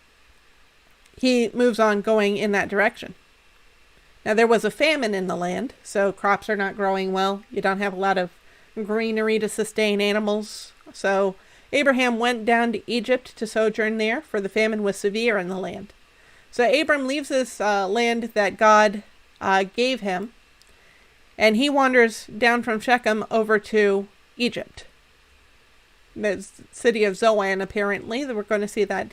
he moves on going in that direction. Now there was a famine in the land, so crops are not growing well. You don't have a lot of greenery to sustain animals. So Abraham went down to Egypt to sojourn there, for the famine was severe in the land. So Abram leaves this land that God gave him, and he wanders down from Shechem over to Egypt. The city of Zoan, apparently. We're going to see that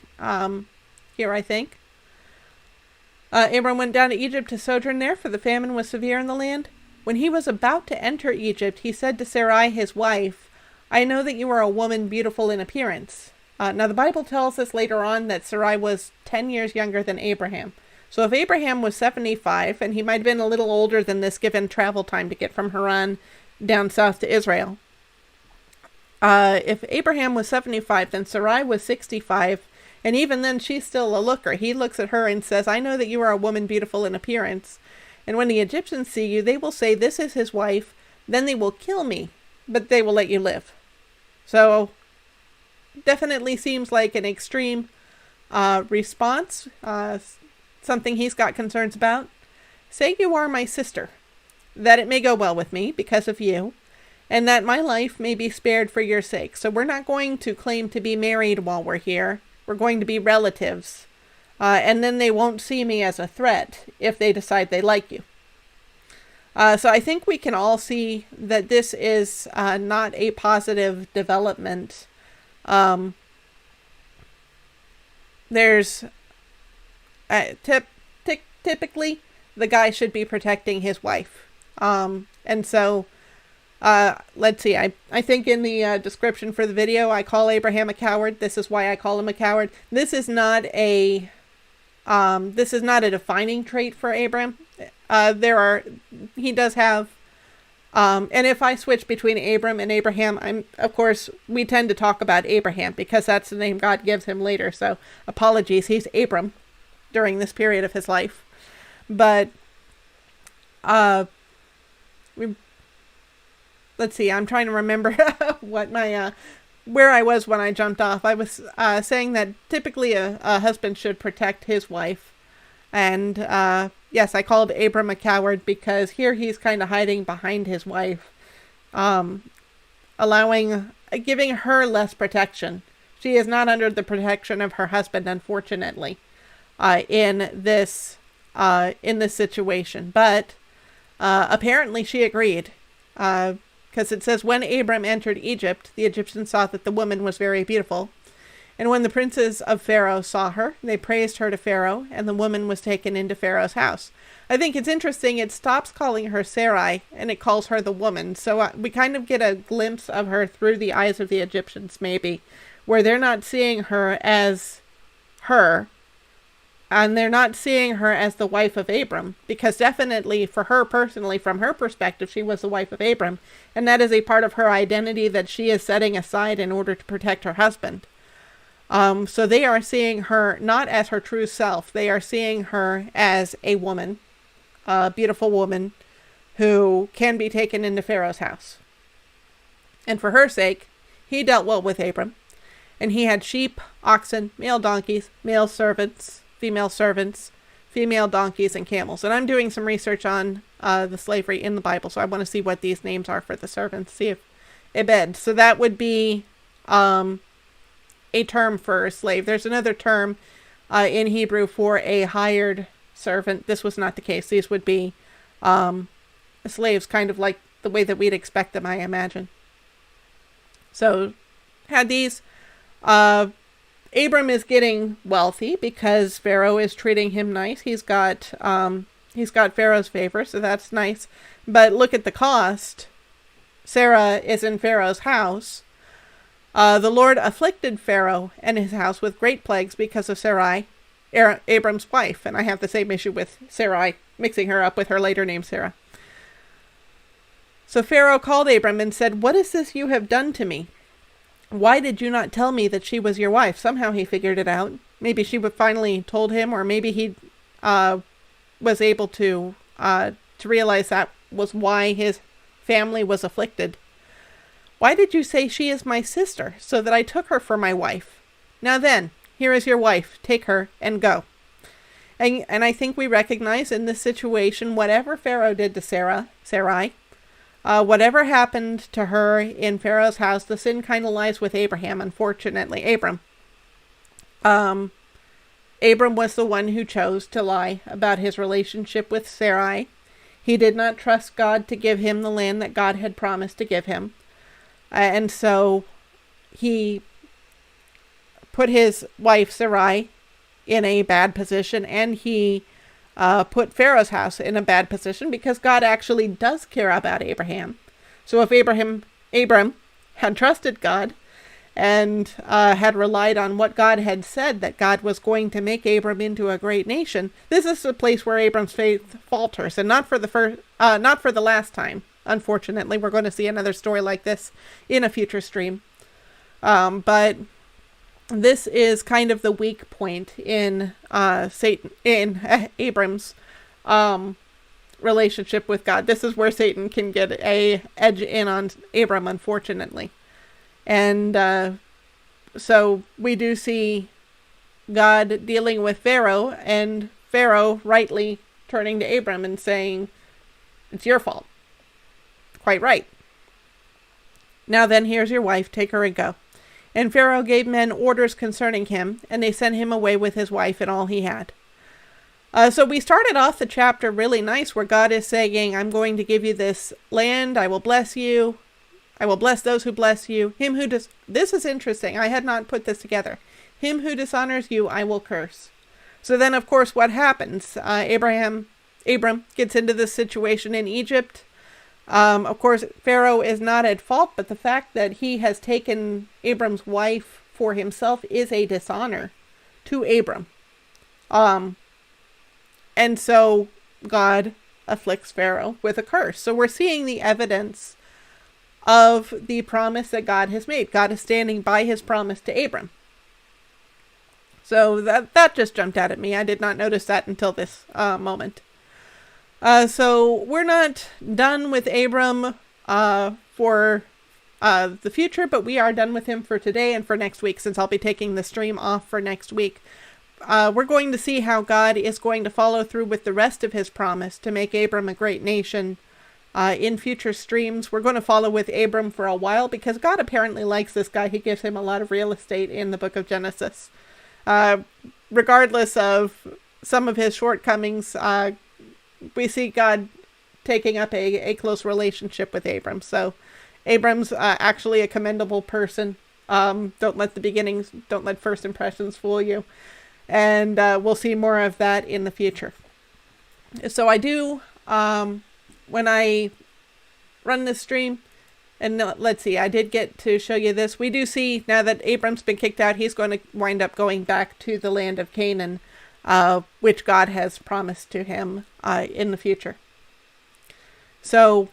here, I think. Abram went down to Egypt to sojourn there, for the famine was severe in the land. When he was about to enter Egypt, he said to Sarai, his wife, I know that you are a woman beautiful in appearance. Now, the Bible tells us later on that Sarai was 10 years younger than Abraham. So if Abraham was 75, and he might have been a little older than this given travel time to get from Haran down south to Israel. If Abraham was 75, then Sarai was 65, and even then she's still a looker. He looks at her and says, I know that you are a woman beautiful in appearance. And when the Egyptians see you, they will say, this is his wife. Then they will kill me, but they will let you live. So definitely seems like an extreme response, something he's got concerns about. Say you are my sister, that it may go well with me because of you, and that my life may be spared for your sake. So we're not going to claim to be married while we're here. We're going to be relatives. And then they won't see me as a threat if they decide they like you. So I think we can all see that this is not a positive development. There's typically the guy should be protecting his wife. And so let's see, I think in the description for the video, I call Abraham a coward. This is why I call him a coward. This is not a defining trait for Abram. He does have, and if I switch between Abram and Abraham, of course, we tend to talk about Abraham because that's the name God gives him later. So apologies, he's Abram during this period of his life. But, let's see, I'm trying to remember what where I was when I jumped off. I was saying that typically a husband should protect his wife. And yes, I called Abram a coward because here he's kind of hiding behind his wife, giving her less protection. She is not under the protection of her husband, unfortunately, in this situation. But apparently she agreed. Because it says, when Abram entered Egypt, the Egyptians saw that the woman was very beautiful. And when the princes of Pharaoh saw her, they praised her to Pharaoh, and the woman was taken into Pharaoh's house. I think it's interesting, it stops calling her Sarai, and it calls her the woman. So we kind of get a glimpse of her through the eyes of the Egyptians, maybe, where they're not seeing her as her, and they're not seeing her as the wife of Abram, because definitely for her personally, from her perspective, she was the wife of Abram, and that is a part of her identity that she is setting aside in order to protect her husband. So they are seeing her not as her true self. They are seeing her as a woman, a beautiful woman who can be taken into Pharaoh's house. And for her sake, he dealt well with Abram, and he had sheep, oxen, male donkeys, male servants, female donkeys, and camels. And I'm doing some research on the slavery in the Bible, so I want to see what these names are for the servants, see if Ebed. So that would be a term for a slave. There's another term in Hebrew for a hired servant. This was not the case. These would be slaves, kind of like the way that we'd expect them, I imagine. So had these... Abram is getting wealthy because Pharaoh is treating him nice. He's got Pharaoh's favor, so that's nice. But look at the cost. Sarah is in Pharaoh's house. The Lord afflicted Pharaoh and his house with great plagues because of Sarai, Abram's wife. And I have the same issue with Sarai, mixing her up with her later name, Sarah. So Pharaoh called Abram and said, "What is this you have done to me? Why did you not tell me that she was your wife? Somehow he figured it out. Maybe she would finally told him, or maybe he was able to realize that was why his family was afflicted. Why did you say she is my sister, so that I took her for my wife? Now then, here is your wife. Take her and go. And I think we recognize in this situation, whatever Pharaoh did to Sarai, whatever happened to her in Pharaoh's house, the sin kind of lies with Abraham, unfortunately. Abram was the one who chose to lie about his relationship with Sarai. He did not trust God to give him the land that God had promised to give him. And so he put his wife Sarai in a bad position, and he put Pharaoh's house in a bad position, because God actually does care about Abraham. So if Abram had trusted God and had relied on what God had said, that God was going to make Abram into a great nation, this is the place where Abram's faith falters, and not for the last time. Unfortunately, we're going to see another story like this in a future stream. But this is kind of the weak point in Abram's relationship with God. This is where Satan can get a edge in on Abram, unfortunately. And so we do see God dealing with Pharaoh, and Pharaoh rightly turning to Abram and saying, "It's your fault." Quite right. Now then, here's your wife. Take her and go. And Pharaoh gave men orders concerning him, and they sent him away with his wife and all he had. So we started off the chapter really nice, where God is saying, I'm going to give you this land. I will bless you. I will bless those who bless you. This is interesting. I had not put this together. Him who dishonors you, I will curse. So then, of course, what happens? Abram gets into this situation in Egypt. Of course, Pharaoh is not at fault, but the fact that he has taken Abram's wife for himself is a dishonor to Abram. And so God afflicts Pharaoh with a curse. So we're seeing the evidence of the promise that God has made. God is standing by his promise to Abram. So that just jumped out at me. I did not notice that until this moment. So we're not done with Abram for the future, but we are done with him for today and for next week, since I'll be taking the stream off for next week. We're going to see how God is going to follow through with the rest of his promise to make Abram a great nation in future streams. We're going to follow with Abram for a while, because God apparently likes this guy. He gives him a lot of real estate in the book of Genesis. Regardless of some of his shortcomings, we see God taking up a close relationship with Abram. So Abram's actually a commendable person. Don't let first impressions fool you. And we'll see more of that in the future. So I do, when I run this stream, and let's see, I did get to show you this. We do see now that Abram's been kicked out, he's going to wind up going back to the land of Canaan, which God has promised to him in the future. So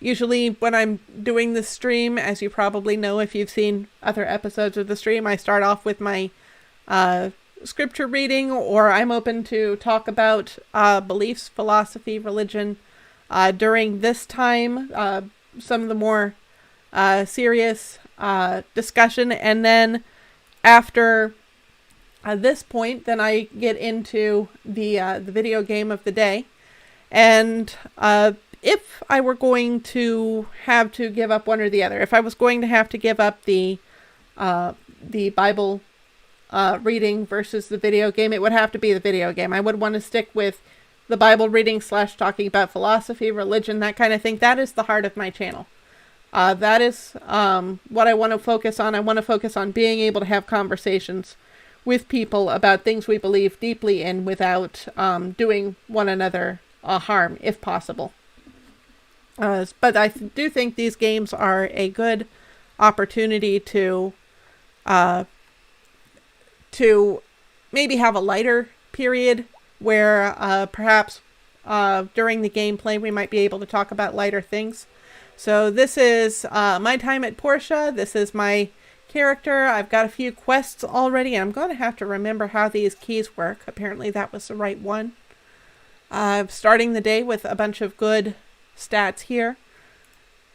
usually when I'm doing this stream, as you probably know if you've seen other episodes of the stream, I start off with my scripture reading, or I'm open to talk about beliefs, philosophy, religion. During this time, some of the more serious discussion, and then after this point, then I get into the video game of the day. And if I were going to have to give up one or the other, if I was going to have to give up the Bible reading versus the video game, it would have to be the video game. I would want to stick with the Bible reading / talking about philosophy, religion, that kind of thing. That is the heart of my channel. That is what I want to focus on. I want to focus on being able to have conversations with people about things we believe deeply in without doing one another harm, if possible. But I do think these games are a good opportunity to maybe have a lighter period where perhaps during the gameplay we might be able to talk about lighter things. So this is My Time at Portia. This is my character. I've got a few quests already. I'm going to have to remember how these keys work. Apparently that was the right one. Starting the day with a bunch of good stats here.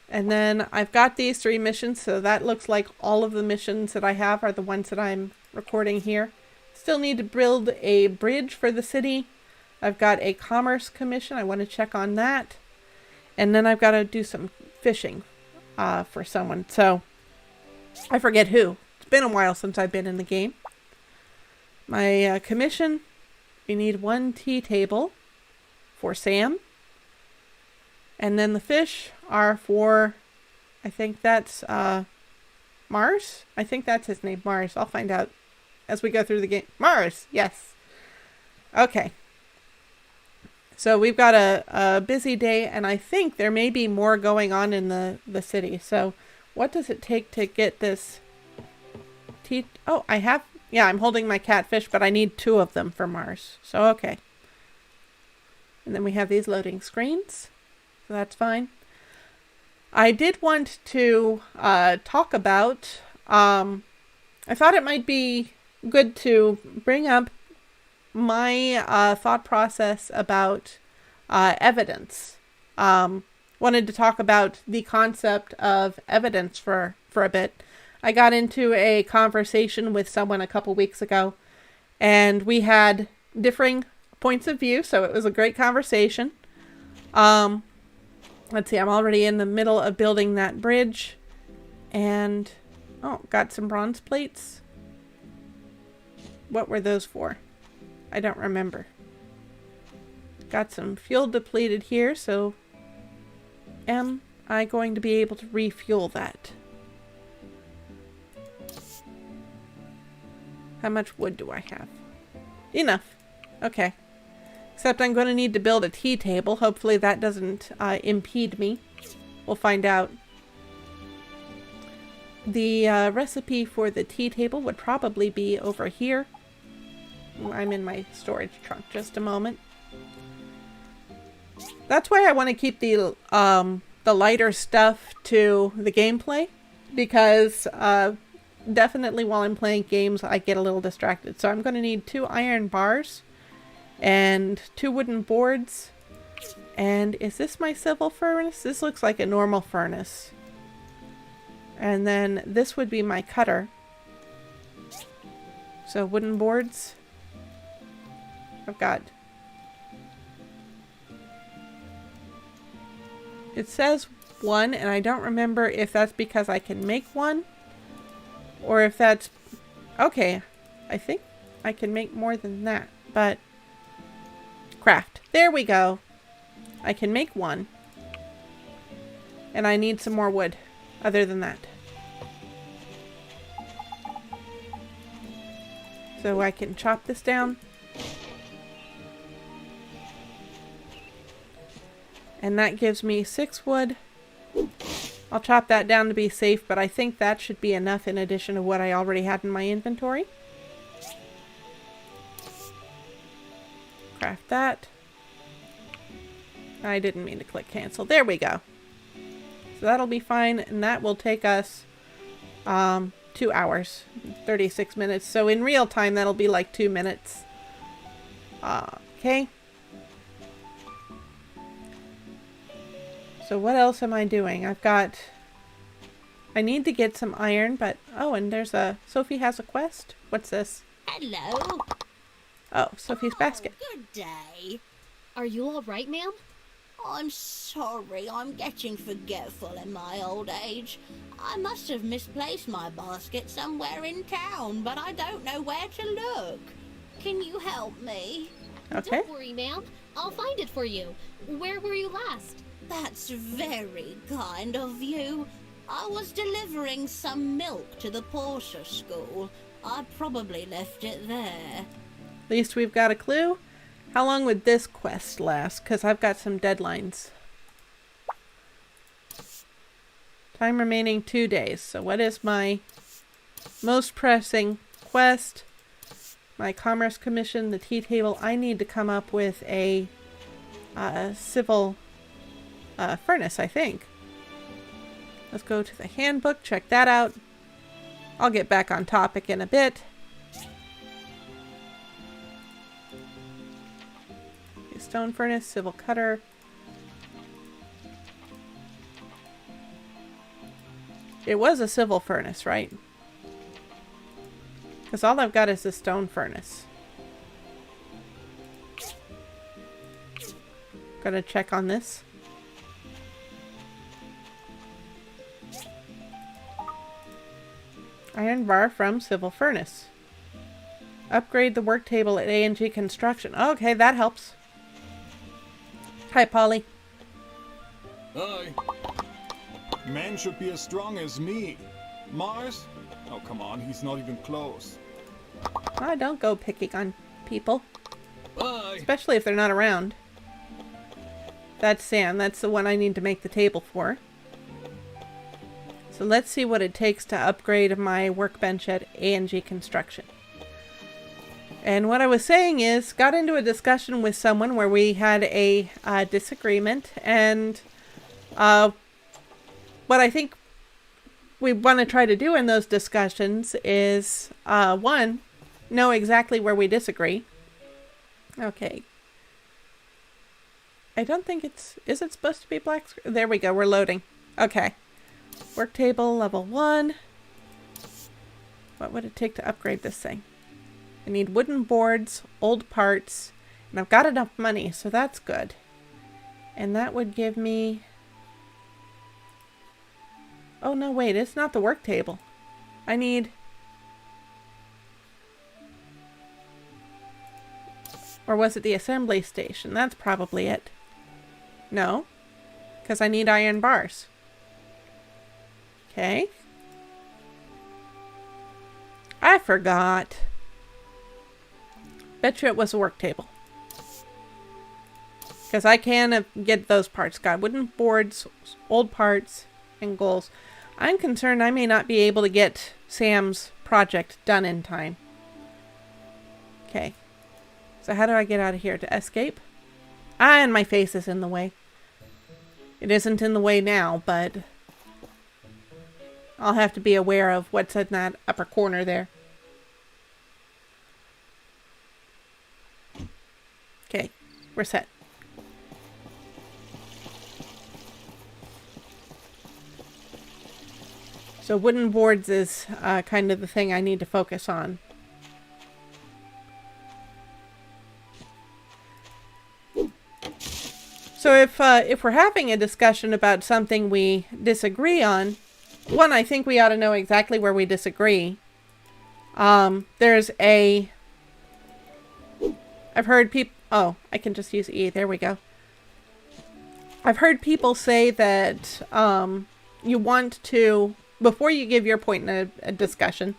And then I've got these 3 missions, so that looks like all of the missions that I have are the ones that I'm recording here. Still need to build a bridge for the city. I've got a commerce commission. I want to check on that. And then I've got to do some fishing for someone. So I forget who. It's been a while since I've been in the game. My commission, we need 1 tea table for Sam. And then the fish are for, I think that's Mars? I think that's his name, Mars. I'll find out as we go through the game. Mars, yes. Okay. So we've got a busy day, and I think there may be more going on in the city. So what does it take to get this tea? Oh, I have, yeah, I'm holding my catfish, but I need 2 of them for Mars. So, okay. And then we have these loading screens. So that's fine. I did want to talk about, I thought it might be good to bring up my thought process about evidence. Wanted to talk about the concept of evidence for a bit. I got into a conversation with someone a couple weeks ago, and we had differing points of view, so it was a great conversation. Let's see, I'm already in the middle of building that bridge. And, oh, got some bronze plates. What were those for? I don't remember. Got some fuel depleted here, so am I going to be able to refuel that? How much wood do I have? Enough. Okay. Except I'm going to need to build a tea table. Hopefully that doesn't impede me. We'll find out. The recipe for the tea table would probably be over here. I'm in my storage trunk. Just a moment. That's why I want to keep the lighter stuff to the gameplay. Because definitely while I'm playing games, I get a little distracted. So I'm going to need 2 iron bars. And 2 wooden boards. And is this my civil furnace? This looks like a normal furnace. And then this would be my cutter. So wooden boards. I've got... It says 1, and I don't remember if that's because I can make 1. Or if that's... Okay, I think I can make more than that, but... Craft. There we go. I can make 1. And I need some more wood. Other than that. So I can chop this down. And that gives me 6 wood. I'll chop that down to be safe, but I think that should be enough in addition to what I already had in my inventory. Craft that. I didn't mean to click cancel. There we go. So that'll be fine, and that will take us 2 hours, 36 minutes. So in real time, that'll be like 2 minutes. Okay. So what else am I doing? I need to get some iron, but... Oh, and there's a... Sophie has a quest? What's this? Hello. Oh, Sophie's basket. Good day. Are you all right, ma'am? I'm sorry, I'm getting forgetful in my old age. I must have misplaced my basket somewhere in town, but I don't know where to look. Can you help me? Okay. Don't worry, ma'am. I'll find it for you. Where were you last? That's very kind of you. I was delivering some milk to the Portia school. I probably left it there. At least we've got a clue. How long would this quest last? Because I've got some deadlines. Time remaining 2 days. So what is my most pressing quest? My commerce commission, the tea table. I need to come up with a civil furnace, I think. Let's go to the handbook, check that out. I'll get back on topic in a bit. Stone furnace, civil cutter. It was a civil furnace, right? Because all I've got is a stone furnace. Gotta check on this. Iron bar from civil furnace. Upgrade the work table at A&G Construction. Okay, that helps. Hi, Polly. Hi. Man should be as strong as me. Mars? Oh, come on, he's not even close. Oh, don't go picking on people. Bye. Especially if they're not around. That's Sam. That's the one I need to make the table for. So let's see what it takes to upgrade my workbench at A&G Construction. And what I was saying is, got into a discussion with someone where we had a disagreement, and what I think we want to try to do in those discussions is, one, know exactly where we disagree. Okay. I don't think is it supposed to be black screen? There we go, we're loading. Okay. Work table, level 1. What would it take to upgrade this thing? I need wooden boards, old parts, and I've got enough money, so that's good. And that would give me... Oh, no, wait, it's not the work table. I need... Or was it the assembly station? That's probably it. No, because I need iron bars. Okay. I forgot. Bet you it was a work table. Because I can get those parts. Got wooden boards, old parts, and goals. I'm concerned I may not be able to get Sam's project done in time. Okay. So how do I get out of here? To escape? Ah, and my face is in the way. It isn't in the way now, but I'll have to be aware of what's in that upper corner there. Okay, we're set. So wooden boards is kind of the thing I need to focus on. So if we're having a discussion about something we disagree on, one, I think we ought to know exactly where we disagree. There's a... I've heard people... Oh, I can just use E. There we go. I've heard people say that you want to... Before you give your point in a discussion,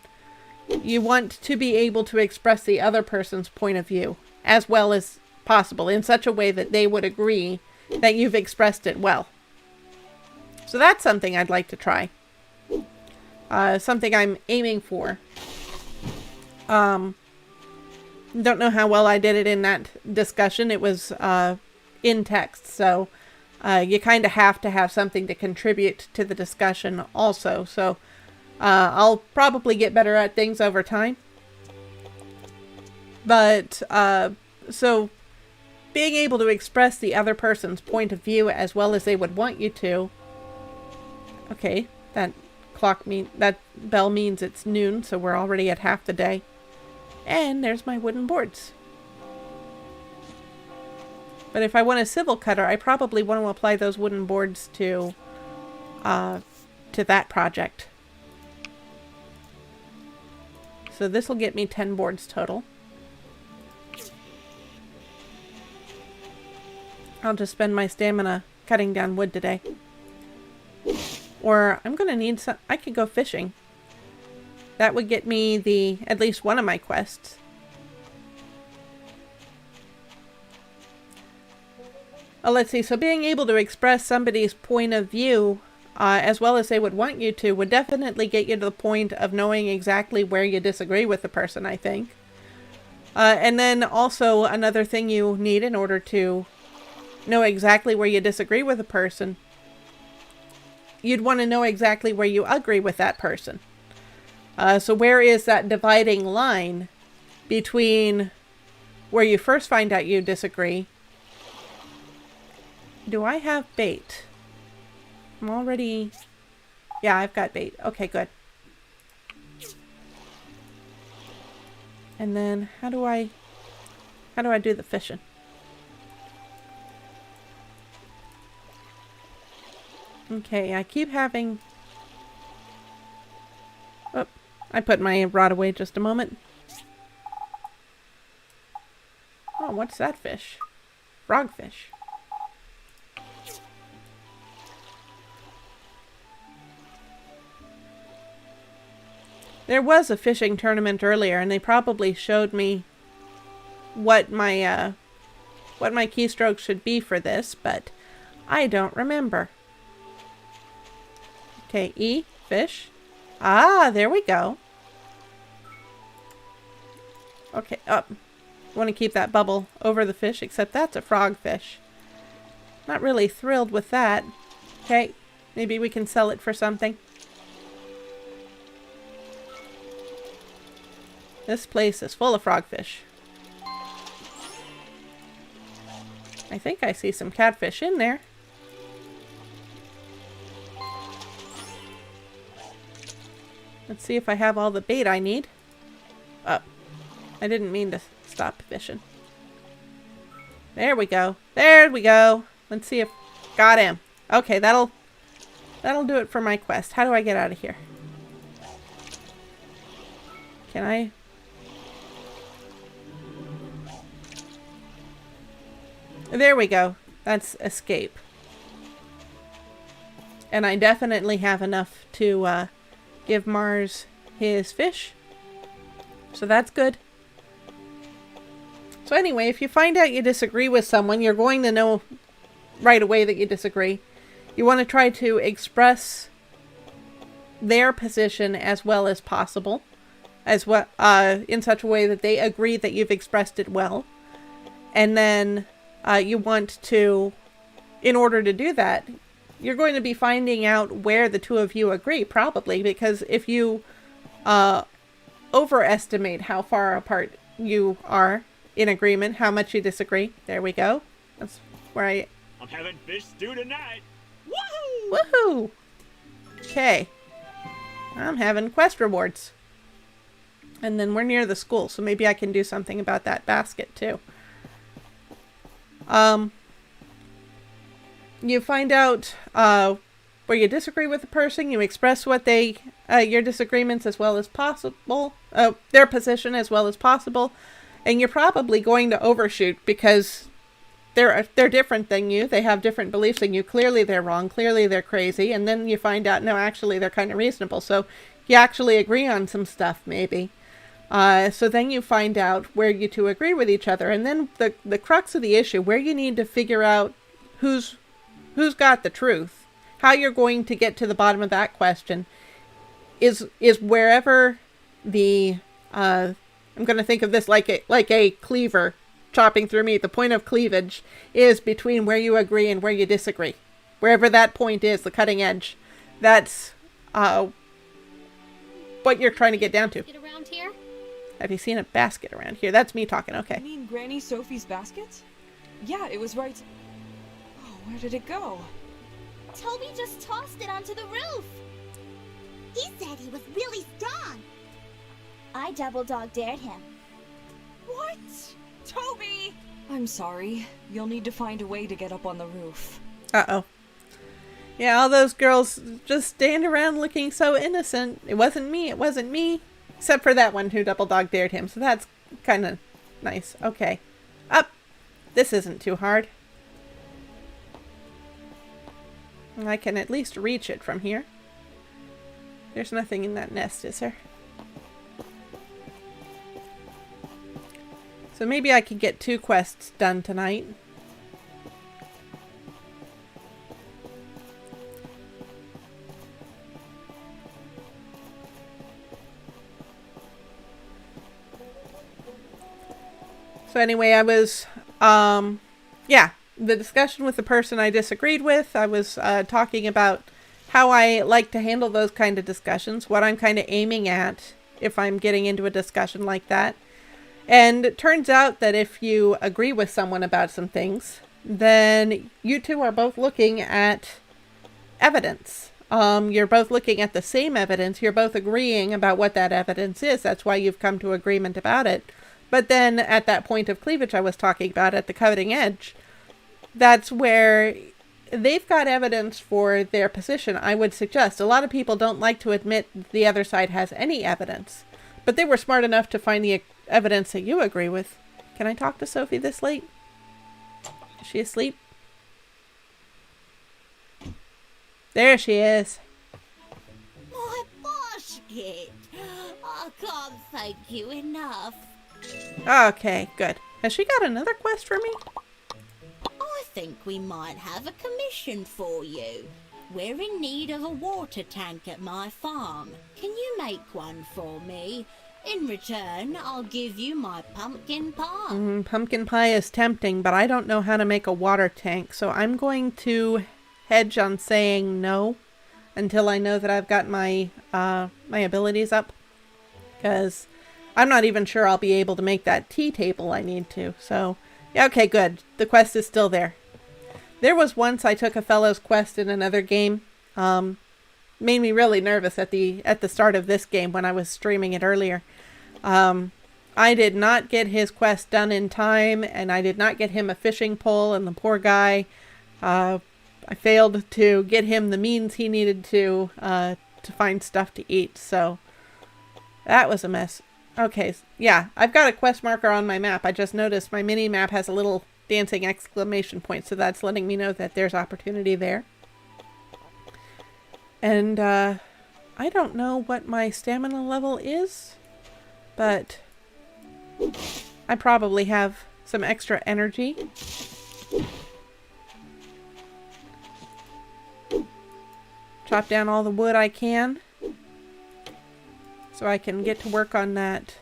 you want to be able to express the other person's point of view as well as possible in such a way that they would agree that you've expressed it well. So that's something I'd like to try. Something I'm aiming for. Don't know how well I did it in that discussion. It was in text, so you kind of have to have something to contribute to the discussion also. So I'll probably get better at things over time. But so being able to express the other person's point of view as well as they would want you to. Okay, that bell means it's noon, so we're already at half the day. And there's my wooden boards. But if I want a civil cutter, I probably want to apply those wooden boards to that project. So this will get me 10 boards total. I'll just spend my stamina cutting down wood today. Or I'm going to need some... I could go fishing. That would get me at least one of my quests. Let's see. So being able to express somebody's point of view as well as they would want you to would definitely get you to the point of knowing exactly where you disagree with the person, I think. And then also another thing you need in order to know exactly where you disagree with a person you'd want to know exactly where you agree with that person. So where is that dividing line between where you first find out you disagree? Do I have bait? I'm already... Yeah, I've got bait. Okay, good. And then how do I do the fishing? Okay, I keep having... Oh, I put my rod away just a moment. Oh, what's that fish? Frogfish. There was a fishing tournament earlier, and they probably showed me what my keystrokes should be for this, but I don't remember. Okay, E, fish. Ah, there we go. Okay, up. Want to keep that bubble over the fish, except that's a frogfish. Not really thrilled with that. Okay, maybe we can sell it for something. This place is full of frogfish. I think I see some catfish in there. Let's see if I have all the bait I need. Oh, I didn't mean to stop fishing. There we go. There we go. Let's see if... Got him. Okay, that'll do it for my quest. How do I get out of here? Can I... There we go. That's escape. And I definitely have enough to give Mars his fish. So that's good. So anyway, if you find out you disagree with someone, you're going to know right away that you disagree. You want to try to express their position as well as possible, as well, in such a way that they agree that you've expressed it well. And then you want to, in order to do that, you're going to be finding out where the two of you agree, probably, because if you overestimate how far apart you are in agreement, how much you disagree. There we go. That's where I'm having fish stew tonight. Woohoo! Woohoo! Okay. I'm having quest rewards. And then we're near the school, so maybe I can do something about that basket too. You find out where you disagree with the person. You express what your disagreements as well as possible, their position as well as possible, and you're probably going to overshoot because they're different than you. They have different beliefs than you. Clearly they're wrong. Clearly they're crazy. And then you find out, no, actually they're kind of reasonable. So you actually agree on some stuff, maybe. So then you find out where you two agree with each other. And then the crux of the issue, where you need to figure out who's got the truth, how you're going to get to the bottom of that question, is wherever the, I'm going to think of this like a cleaver chopping through meat. The point of cleavage is between where you agree and where you disagree. Wherever that point is, the cutting edge, that's what you're trying to get down to. Get around here? Have you seen a basket around here? That's me talking, okay. You mean Granny Sophie's basket? Yeah, it was right... Oh, where did it go? Toby just tossed it onto the roof. He said he was really strong. I double dog dared him. What? Toby! I'm sorry. You'll need to find a way to get up on the roof. Uh-oh. Yeah, all those girls just stand around looking so innocent. It wasn't me, it wasn't me. Except for that one who double dog dared him, so that's kind of nice. Okay. Up! This isn't too hard. I can at least reach it from here. There's nothing in that nest, is there? So maybe I could get 2 quests done tonight. So anyway, I was, yeah, the discussion with the person I disagreed with, I was talking about how I like to handle those kind of discussions, what I'm kind of aiming at if I'm getting into a discussion like that. And it turns out that if you agree with someone about some things, then you two are both looking at evidence. You're both looking at the same evidence. You're both agreeing about what that evidence is. That's why you've come to agreement about it. But then at that point of cleavage I was talking about, at the cutting edge, that's where they've got evidence for their position. I would suggest a lot of people don't like to admit the other side has any evidence, but they were smart enough to find the evidence that you agree with. Can I talk to Sophie this late? Is she asleep? There she is. My basket! I can't thank you enough. Okay, good. Has she got another quest for me? I think we might have a commission for you. We're in need of a water tank at my farm. Can you make one for me? In return, I'll give you my pumpkin pie. Pumpkin pie is tempting, but I don't know how to make a water tank, so I'm going to hedge on saying no until I know that I've got my my abilities up, because I'm not even sure I'll be able to make that tea table I need to. So yeah, okay, good. The quest is still there. There was once I took a fellow's quest in another game. Made me really nervous at the start of this game when I was streaming it earlier. I did not get his quest done in time, and I did not get him a fishing pole, and the poor guy, I failed to get him the means he needed to find stuff to eat, so that was a mess. Okay, yeah, I've got a quest marker on my map. I just noticed my mini map has a little dancing exclamation point, so that's letting me know that there's opportunity there. And I don't know what my stamina level is, but I probably have some extra energy. Chop down all the wood I can, so I can get to work on that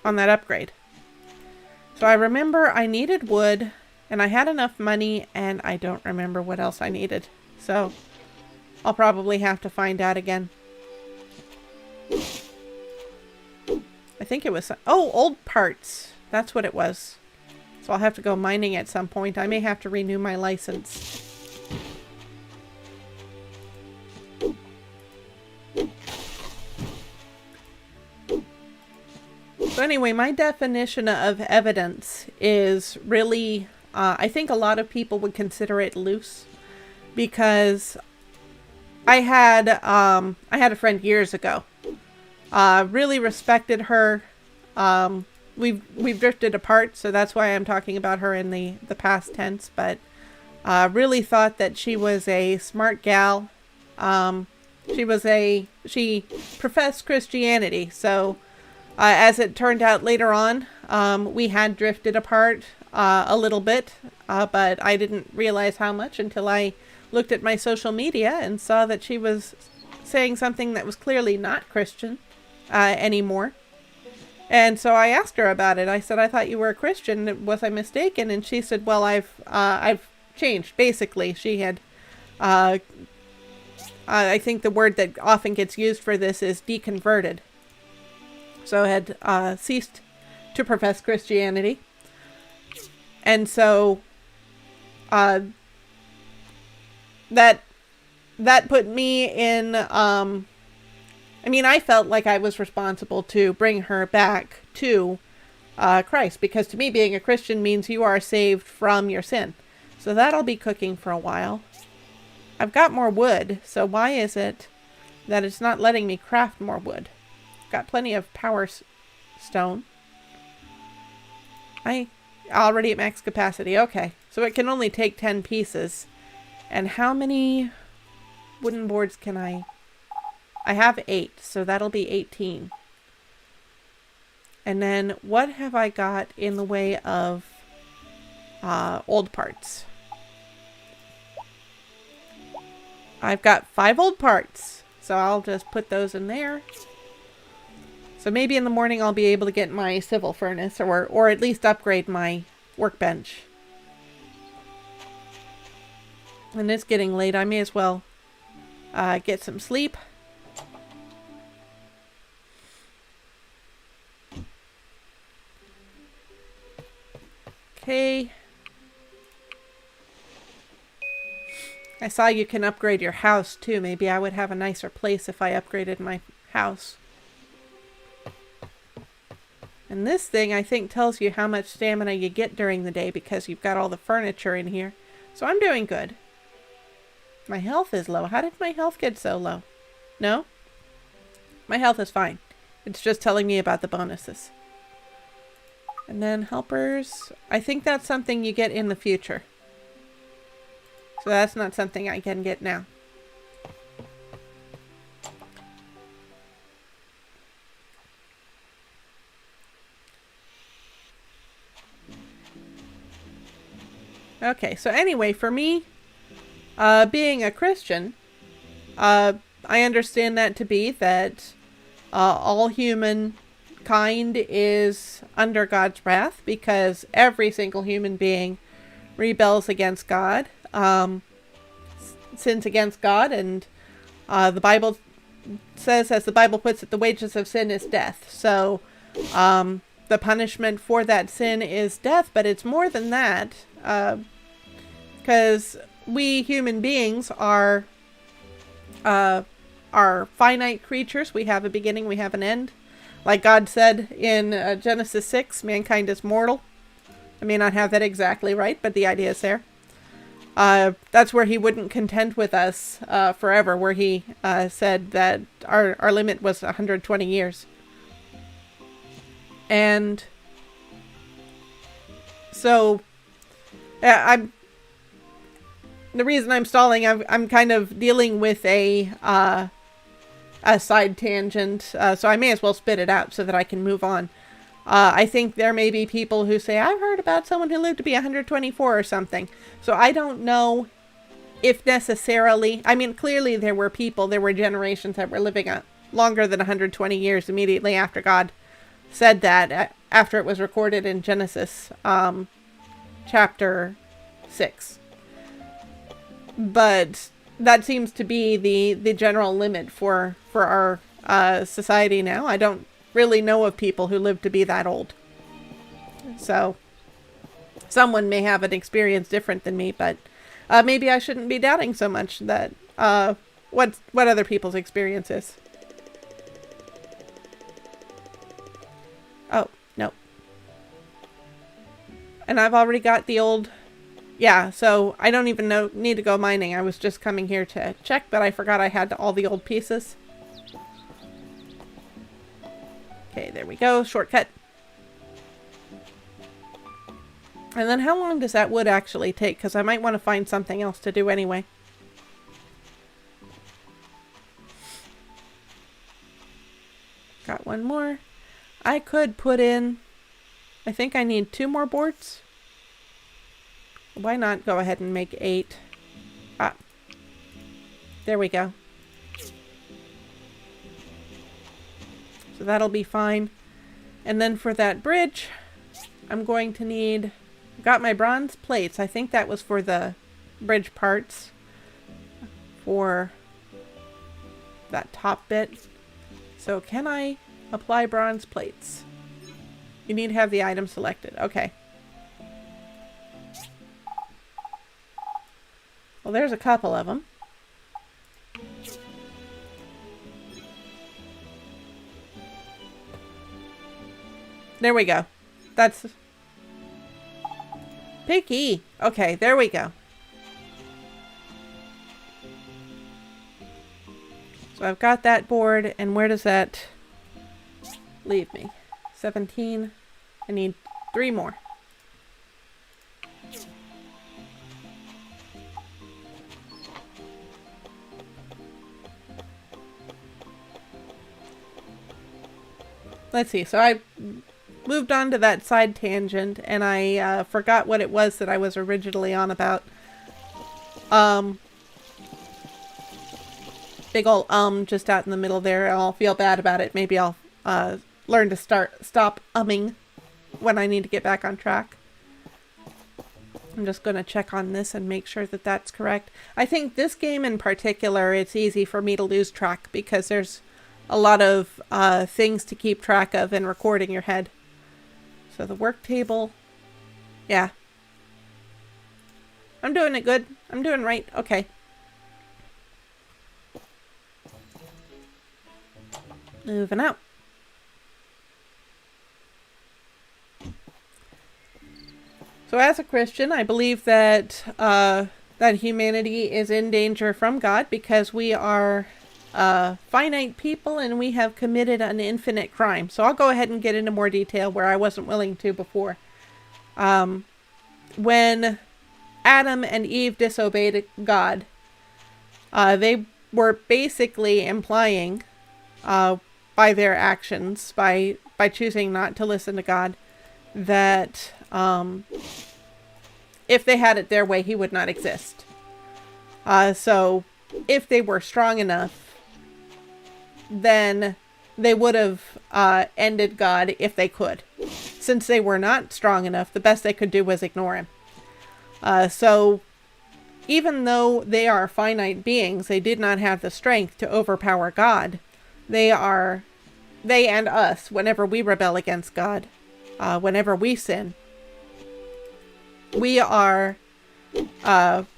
upgrade. So I remember I needed wood, and I had enough money, and I don't remember what else I needed. So I'll probably have to find out again. I think it was... Oh, old parts. That's what it was. So I'll have to go mining at some point. I may have to renew my license. So anyway, my definition of evidence is really... I think a lot of people would consider it loose, because I had a friend years ago. Really respected her. We've drifted apart, so that's why I'm talking about her in the past tense. But really thought that she was a smart gal. She professed Christianity. So as it turned out later on, we had drifted apart a little bit, but I didn't realize how much until I looked at my social media and saw that she was saying something that was clearly not Christian anymore. And so I asked her about it. I said, I thought you were a Christian. Was I mistaken? And she said, well, I've changed. Basically, she had, I think the word that often gets used for this is deconverted. So had ceased to profess Christianity. And so that put me in, I mean, I felt like I was responsible to bring her back to Christ, because to me being a Christian means you are saved from your sin. So that'll be cooking for a while. I've got more wood, so why is it that it's not letting me craft more wood? Got plenty of power stone. I already at max capacity. Okay, so it can only take 10 pieces. And how many wooden boards can I have 8, so that'll be 18. And then what have I got in the way of old parts? I've got 5 old parts, so I'll just put those in there. So maybe in the morning I'll be able to get my civil furnace, or at least upgrade my workbench. And it's getting late. I may as well get some sleep. Okay. I saw you can upgrade your house too. Maybe I would have a nicer place if I upgraded my house. And this thing, I think, tells you how much stamina you get during the day because you've got all the furniture in here. So I'm doing good. My health is low. How did my health get so low? No? My health is fine. It's just telling me about the bonuses. And then helpers. I think that's something you get in the future. So that's not something I can get now. Okay, so anyway, for me, being a Christian, I understand that to be that all humankind is under God's wrath because every single human being rebels against God, sins against God, and the Bible says, as the Bible puts it, the wages of sin is death. So the punishment for that sin is death, but it's more than that. Because we human beings are finite creatures. We have a beginning, we have an end. Like God said in Genesis 6, mankind is mortal. I may not have that exactly right, but the idea is there. That's where he wouldn't contend with us forever, where he said that our limit was 120 years. And so the reason I'm stalling, I'm kind of dealing with a side tangent, so I may as well spit it out so that I can move on. I think there may be people who say, I've heard about someone who lived to be 124 or something. So I don't know if necessarily, I mean, clearly there were generations that were living longer than 120 years immediately after God said that, after it was recorded in Genesis chapter 6. But that seems to be the general limit for our society now. I don't really know of people who live to be that old. So someone may have an experience different than me, but maybe I shouldn't be doubting so much that what other people's experience is. Oh, no. And I've already got the old... Yeah, so I don't even need to go mining. I was just coming here to check, but I forgot I had all the old pieces. Okay, there we go. Shortcut. And then how long does that wood actually take? Because I might want to find something else to do anyway. Got one more. I could put in... I think I need 2 more boards. Why not go ahead and make 8? Ah. There we go. So that'll be fine. And then for that bridge, I'm going to need... Got my bronze plates. I think that was for the bridge parts. For that top bit. So can I apply bronze plates? You need to have the item selected. Okay. Well, there's a couple of them. There we go. That's... Picky. Okay, there we go. So I've got that board, and where does that leave me? 17. I need 3 more. Let's see, so I moved on to that side tangent, and I forgot what it was that I was originally on about. Big ol' just out in the middle there. I'll feel bad about it. Maybe I'll learn to stop umming when I need to get back on track. I'm just going to check on this and make sure that that's correct. I think this game in particular, it's easy for me to lose track because there's a lot of things to keep track of and record in your head. So the work table, yeah. I'm doing it good. I'm doing right. Okay. Moving out. So as a Christian, I believe that that humanity is in danger from God because we are finite people and we have committed an infinite crime. So I'll go ahead and get into more detail where I wasn't willing to before. When Adam and Eve disobeyed God, they were basically implying by their actions, by choosing not to listen to God, that if they had it their way, he would not exist. So if they were strong enough, then they would have ended God if they could. Since they were not strong enough, the best they could do was ignore him. So even though they are finite beings, they did not have the strength to overpower God. They and us, whenever we rebel against God, whenever we sin, we are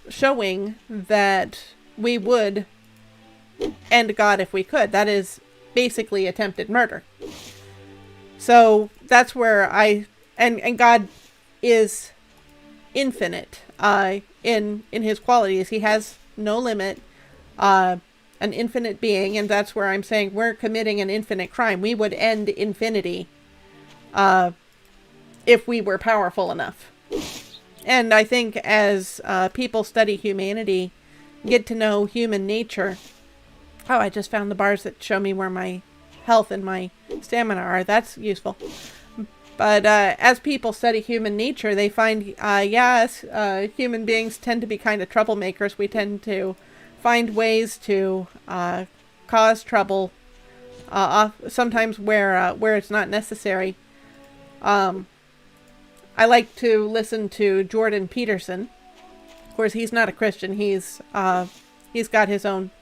showing that we would end God if we could. That is basically attempted murder. So that's where and God is infinite in his qualities. He has no limit, an infinite being, and that's where I'm saying we're committing an infinite crime. We would end infinity if we were powerful enough. And I think as people study humanity, get to know human nature. Oh, I just found the bars that show me where my health and my stamina are. That's useful. But as people study human nature, they find, yes, human beings tend to be kind of troublemakers. We tend to find ways to cause trouble, sometimes where it's not necessary. I like to listen to Jordan Peterson. Of course, he's not a Christian. He's got his own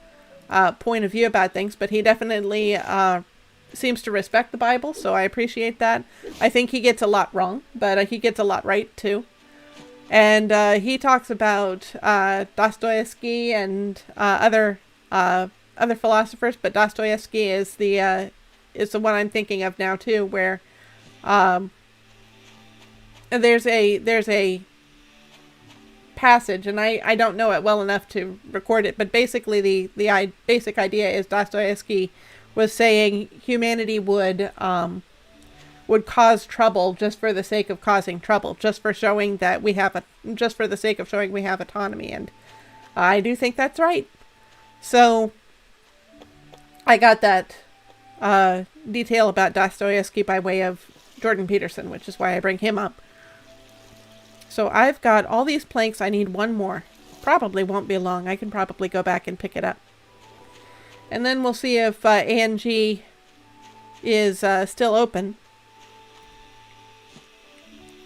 point of view about things, but he definitely seems to respect the Bible, so I appreciate that. I think he gets a lot wrong, but he gets a lot right too. And he talks about Dostoevsky and other philosophers, but Dostoevsky is the one I'm thinking of now too, where there's a passage, and I don't know it well enough to record it, but basically the basic idea is Dostoevsky was saying humanity would cause trouble just for the sake of causing trouble, just for the sake of showing we have autonomy, and I do think that's right. So I got that detail about Dostoevsky by way of Jordan Peterson, which is why I bring him up. So I've got all these planks. I need one more. Probably won't be long. I can probably go back and pick it up. And then we'll see if A&G is still open.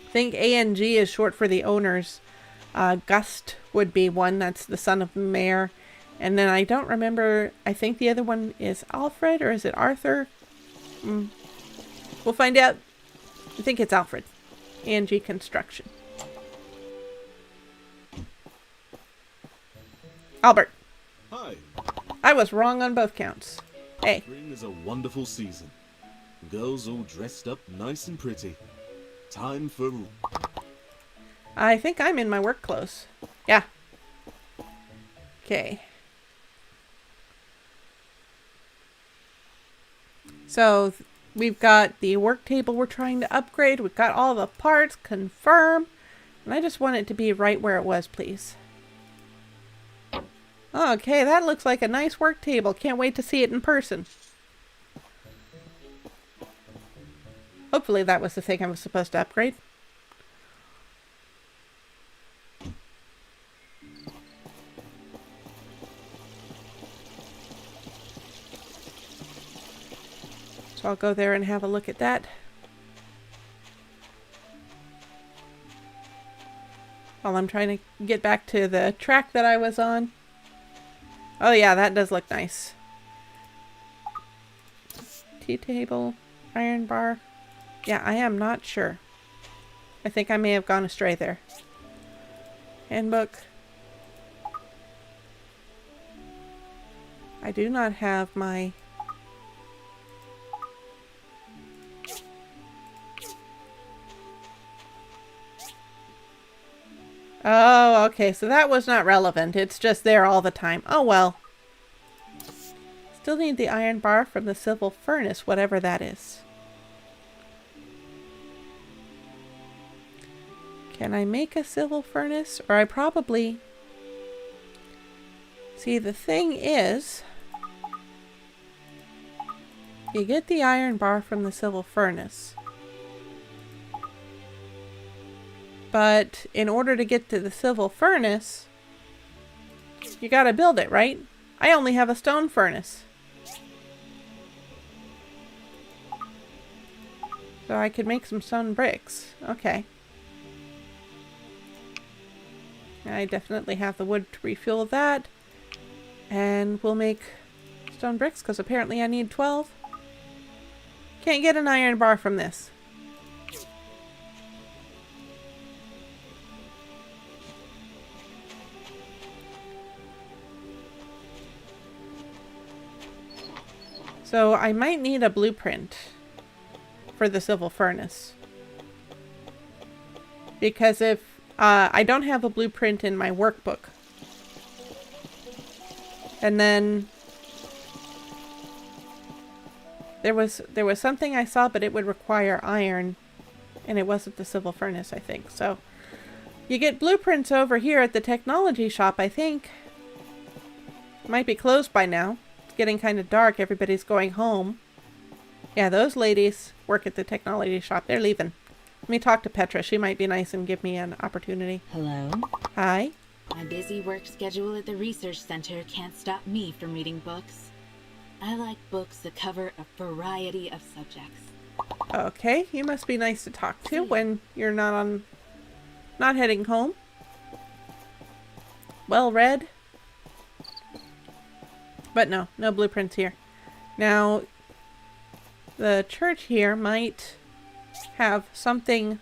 I think A&G is short for the owners. Gust would be one. That's the son of the mayor. And then I don't remember. I think the other one is Alfred, or is it Arthur? We'll find out. I think it's Alfred. A&G Construction. Albert. Hi. I was wrong on both counts. Hey. Spring is a wonderful season. Girls all dressed up nice and pretty. Time for... I think I'm in my work clothes. Yeah. Okay. So we've got the work table we're trying to upgrade. We've got all the parts. Confirm. And I just want it to be right where it was, please. Okay, that looks like a nice work table. Can't wait to see it in person. Hopefully that was the thing I was supposed to upgrade. So I'll go there and have a look at that. while I'm trying to get back to the track that I was on. Oh yeah, that does look nice. Tea table, iron bar. Yeah, I am not sure. I think I may have gone astray there. Handbook. I do not have my... Oh, okay, so that was not relevant. It's just there all the time. Oh well. Still need the iron bar from the civil furnace, whatever that is. Can I make a civil furnace? Or I probably... See, the thing is... You get the iron bar from the civil furnace. But in order to get to the civil furnace, you gotta build it, right? I only have a stone furnace. So I could make some stone bricks. Okay. I definitely have the wood to refuel that. And we'll make stone bricks, because apparently I need 12. Can't get an iron bar from this. So I might need a blueprint for the civil furnace. Because if I don't have a blueprint in my workbook. And then there was something I saw, but it would require iron, and it wasn't the civil furnace, I think. So you get blueprints over here at the technology shop, I think. Might be closed by now. It's getting kind of dark. Everybody's going home. Yeah, those ladies work at the technology shop. They're leaving. Let me talk to Petra. She might be nice and give me an opportunity. Hello? Hi. My busy work schedule at the research center can't stop me from reading books. I like books that cover a variety of subjects. Okay, you must be nice to talk to when you're not heading home. Well read. But no blueprints here. Now, the church here might have something.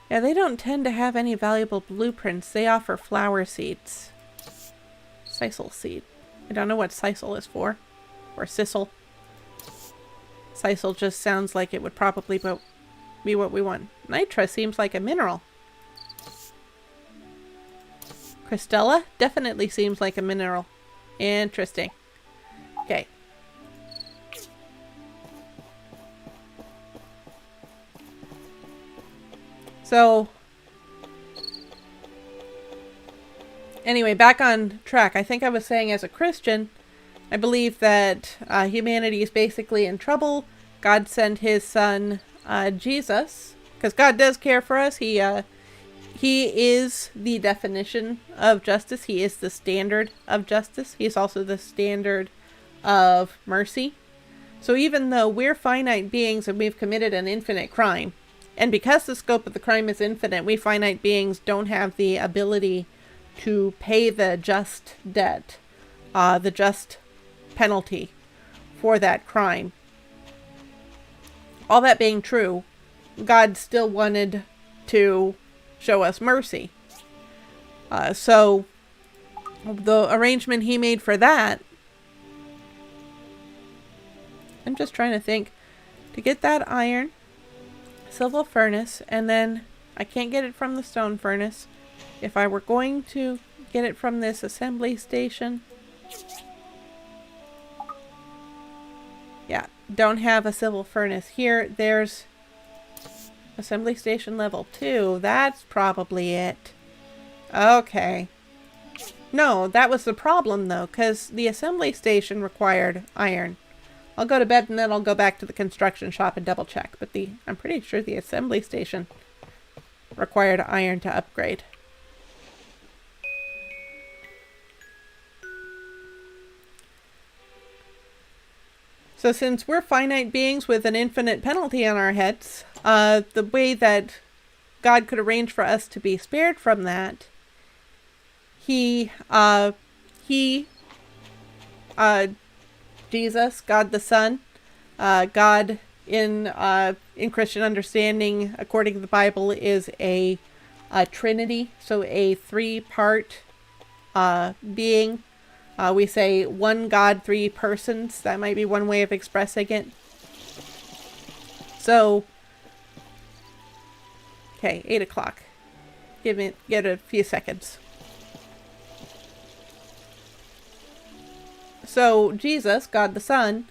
Yeah, they don't tend to have any valuable blueprints. They offer flower seeds. Sisal seed. I don't know what sisal is for. Or sisal. Sisal just sounds like it would probably be what we want. Nitra seems like a mineral. Crystella definitely seems like a mineral. Interesting. Okay. So, anyway, back on track. I think I was saying as a Christian, I believe that humanity is basically in trouble. God sent his son, Jesus, because God does care for us. He is the definition of justice. He is the standard of justice. He's also the standard of mercy. So even though we're finite beings and we've committed an infinite crime, and because the scope of the crime is infinite, we finite beings don't have the ability to pay the just debt, the just penalty for that crime. All that being true, God still wanted to show us mercy. So the arrangement he made for that, I'm just trying to think, to get that iron, civil furnace, and then I can't get it from the stone furnace. If I were going to get it from this assembly station, yeah, don't have a civil furnace here. There's assembly station level 2. That's probably it. Okay. No, that was the problem though, because the assembly station required iron. I'll go to bed and then I'll go back to the construction shop and double check. But I'm pretty sure the assembly station required iron to upgrade. So since we're finite beings with an infinite penalty on our heads, the way that God could arrange for us to be spared from that, Jesus, God the Son, God in Christian understanding, according to the Bible, is a Trinity, so a three-part being. We say one God, three persons. That might be one way of expressing it. So, okay, 8 o'clock. Get a few seconds. So, Jesus, God the Son,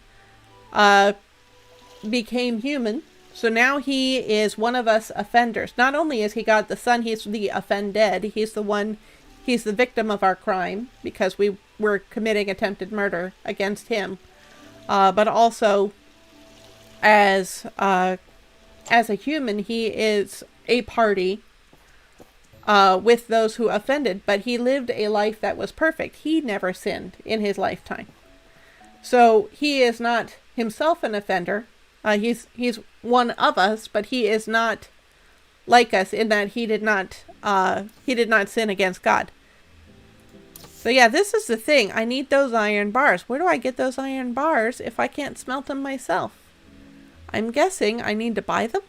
became human. So now he is one of us offenders. Not only is he God the Son, he's the offended. He's the victim of our crime because we were committing attempted murder against him. But also, as a human, he is a party with those who offended, but he lived a life that was perfect. He never sinned in his lifetime. So he is not himself an offender. He's one of us, but he is not like us in that he did not sin against God. So yeah, this is the thing. I need those iron bars. Where do I get those iron bars if I can't smelt them myself? I'm guessing I need to buy them.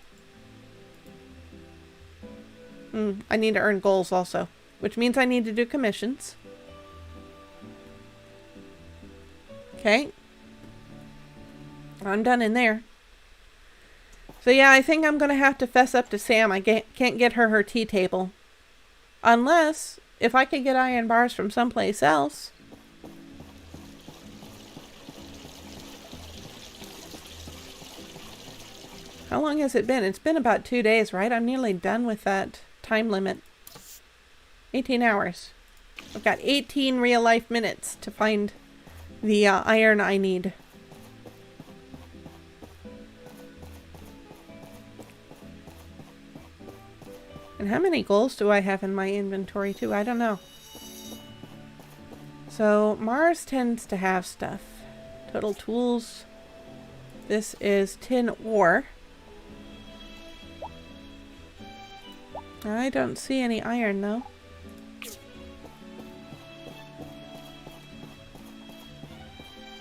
I need to earn goals also, which means I need to do commissions. Okay. I'm done in there. So yeah, I think I'm going to have to fess up to Sam. I can't get her tea table. Unless, if I could get iron bars from someplace else. How long has it been? It's been about 2 days, right? I'm nearly done with that time limit. 18 hours. I've got 18 real life minutes to find the iron I need. And how many goals do I have in my inventory too? I don't know. So Mars tends to have stuff. Total tools. This is tin ore. I don't see any iron though.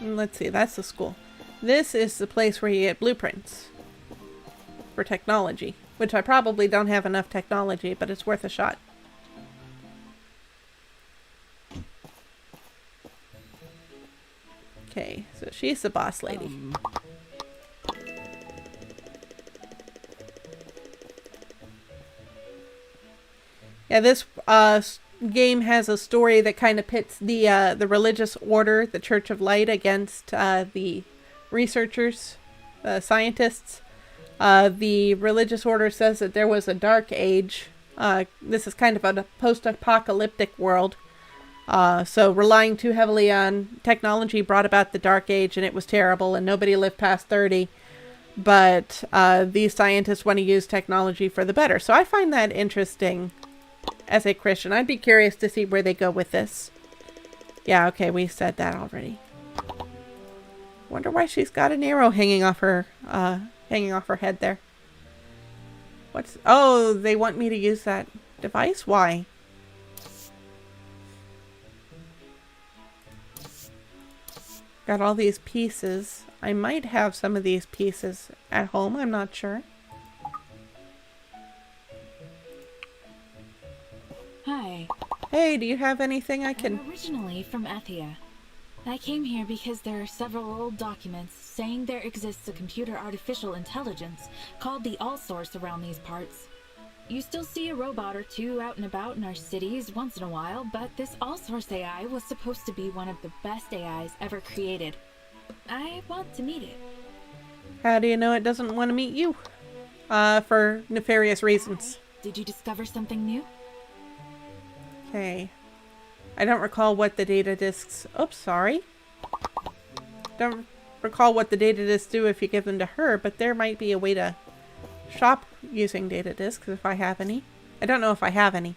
Let's see, that's the school. This is the place where you get blueprints for technology, which I probably don't have enough technology, but it's worth a shot. Okay, so she's the boss lady. Yeah, this game has a story that kind of pits the religious order, the Church of Light, against the researchers, scientists. The religious order says that there was a dark age. This is kind of a post-apocalyptic world. So relying too heavily on technology brought about the dark age, and it was terrible, and nobody lived past 30. But these scientists want to use technology for the better. So I find that interesting as a Christian. I'd be curious to see where they go with this. Yeah, okay, we said that already. Wonder why she's got an arrow hanging off her head there. Oh, they want me to use that device? Why? Got all these pieces. I might have some of these pieces at home, I'm not sure. Hi. Hey, do you have anything I can... I'm originally from Athia. I came here because there are several old documents saying there exists a computer artificial intelligence called the All-Source around these parts. You still see a robot or two out and about in our cities once in a while, but this All-Source AI was supposed to be one of the best AIs ever created. I want to meet it. How do you know it doesn't want to meet you? For nefarious reasons. Did you discover something new? Okay. I don't recall what the data disks... Oops, sorry. Don't recall what the data disks do if you give them to her, but there might be a way to shop using data disks if I have any. I don't know if I have any.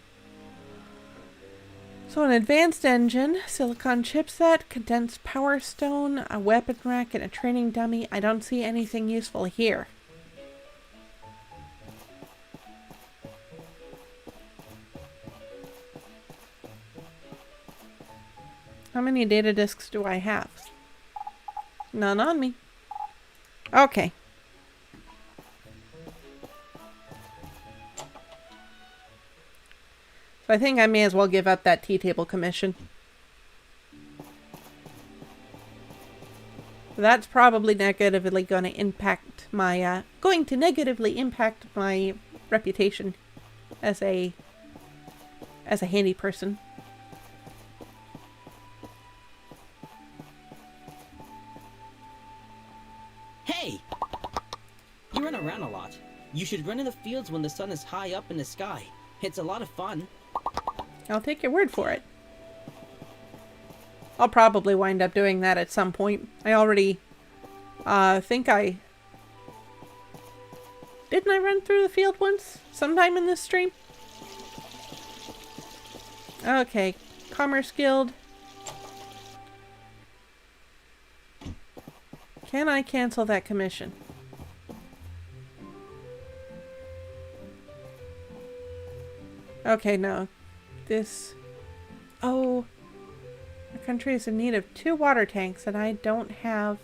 So an advanced engine, silicon chipset, condensed power stone, a weapon rack, and a training dummy. I don't see anything useful here. How many data disks do I have? None on me. Okay. So I think I may as well give up that tea table commission. That's probably negatively going to impact my, reputation as a handy person. Hey! You run around a lot. You should run in the fields when the sun is high up in the sky. It's a lot of fun. I'll take your word for it. I'll probably wind up doing that at some point. I already think I... Didn't I run through the field once? Sometime in this stream? Okay. Commerce Guild. Can I cancel that commission? Okay, no. This... Oh... The country is in need of 2 water tanks, and I don't have...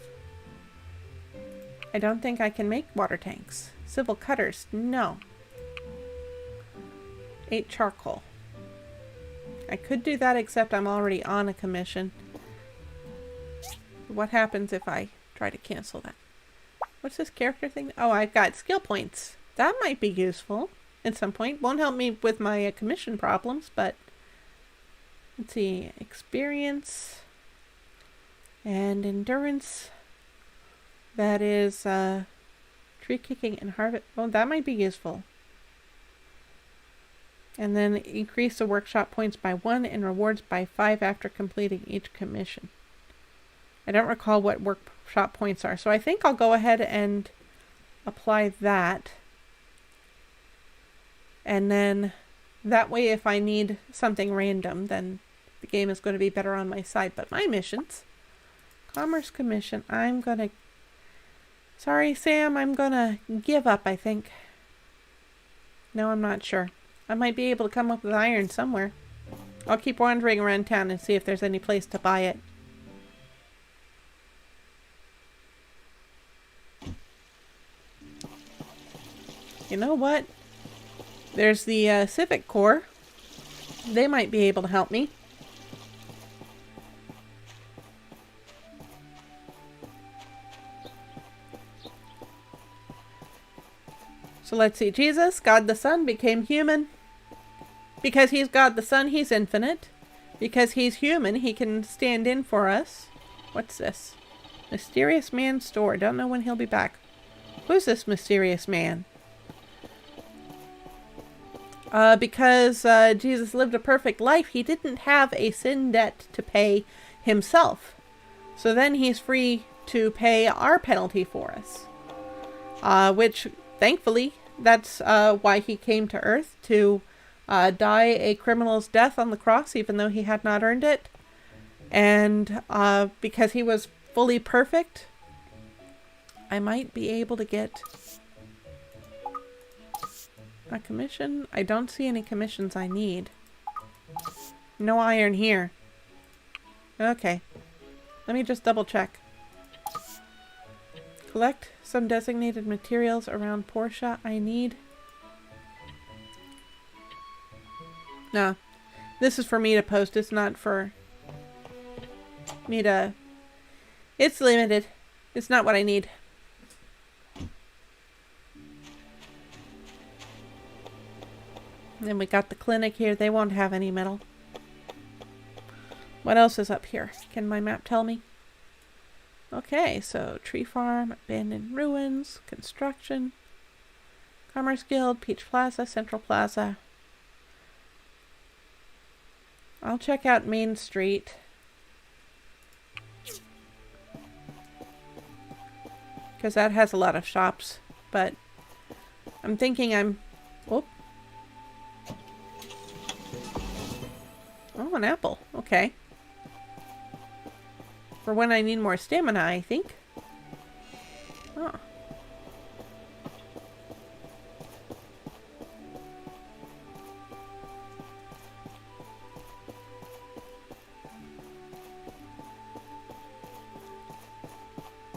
I don't think I can make water tanks. Civil cutters, no. 8 charcoal. I could do that, except I'm already on a commission. What happens if I try to cancel that? What's this character thing? Oh, I've got skill points. That might be useful at some point. Won't help me with my commission problems, but... Let's see, experience and endurance. That is tree kicking and harvest. Oh, that might be useful. And then increase the workshop points by 1 and rewards by 5 after completing each commission. I don't recall what workshop points are, so I think I'll go ahead and apply that. And then that way if I need something random, then the game is going to be better on my side. But my missions, Commerce Commission, I'm going to... Sorry, Sam, I'm going to give up, I think. No, I'm not sure. I might be able to come up with iron somewhere. I'll keep wandering around town and see if there's any place to buy it. You know what? There's the Civic Corps. They might be able to help me. So let's see. Jesus, God the Son, became human. Because he's God the Son, he's infinite. Because he's human, he can stand in for us. What's this? Mysterious man store. Don't know when he'll be back. Who's this mysterious man? Because Jesus lived a perfect life, he didn't have a sin debt to pay himself. So then he's free to pay our penalty for us. Which, thankfully, that's why he came to Earth, to die a criminal's death on the cross, even though he had not earned it. And because he was fully perfect, I might be able to get... a commission? I don't see any commissions I need. No iron here. Okay. Let me just double check. Collect some designated materials around Portia. I need... No. This is for me to post. It's not for me to... It's limited. It's not what I need. And we got the clinic here. They won't have any metal. What else is up here? Can my map tell me? Okay, so tree farm, abandoned ruins, construction, Commerce Guild, Peach Plaza, Central Plaza. I'll check out Main Street. Because that has a lot of shops. But I'm thinking I'm... Whoop. Oh, an apple. Okay. For when I need more stamina, I think. Oh.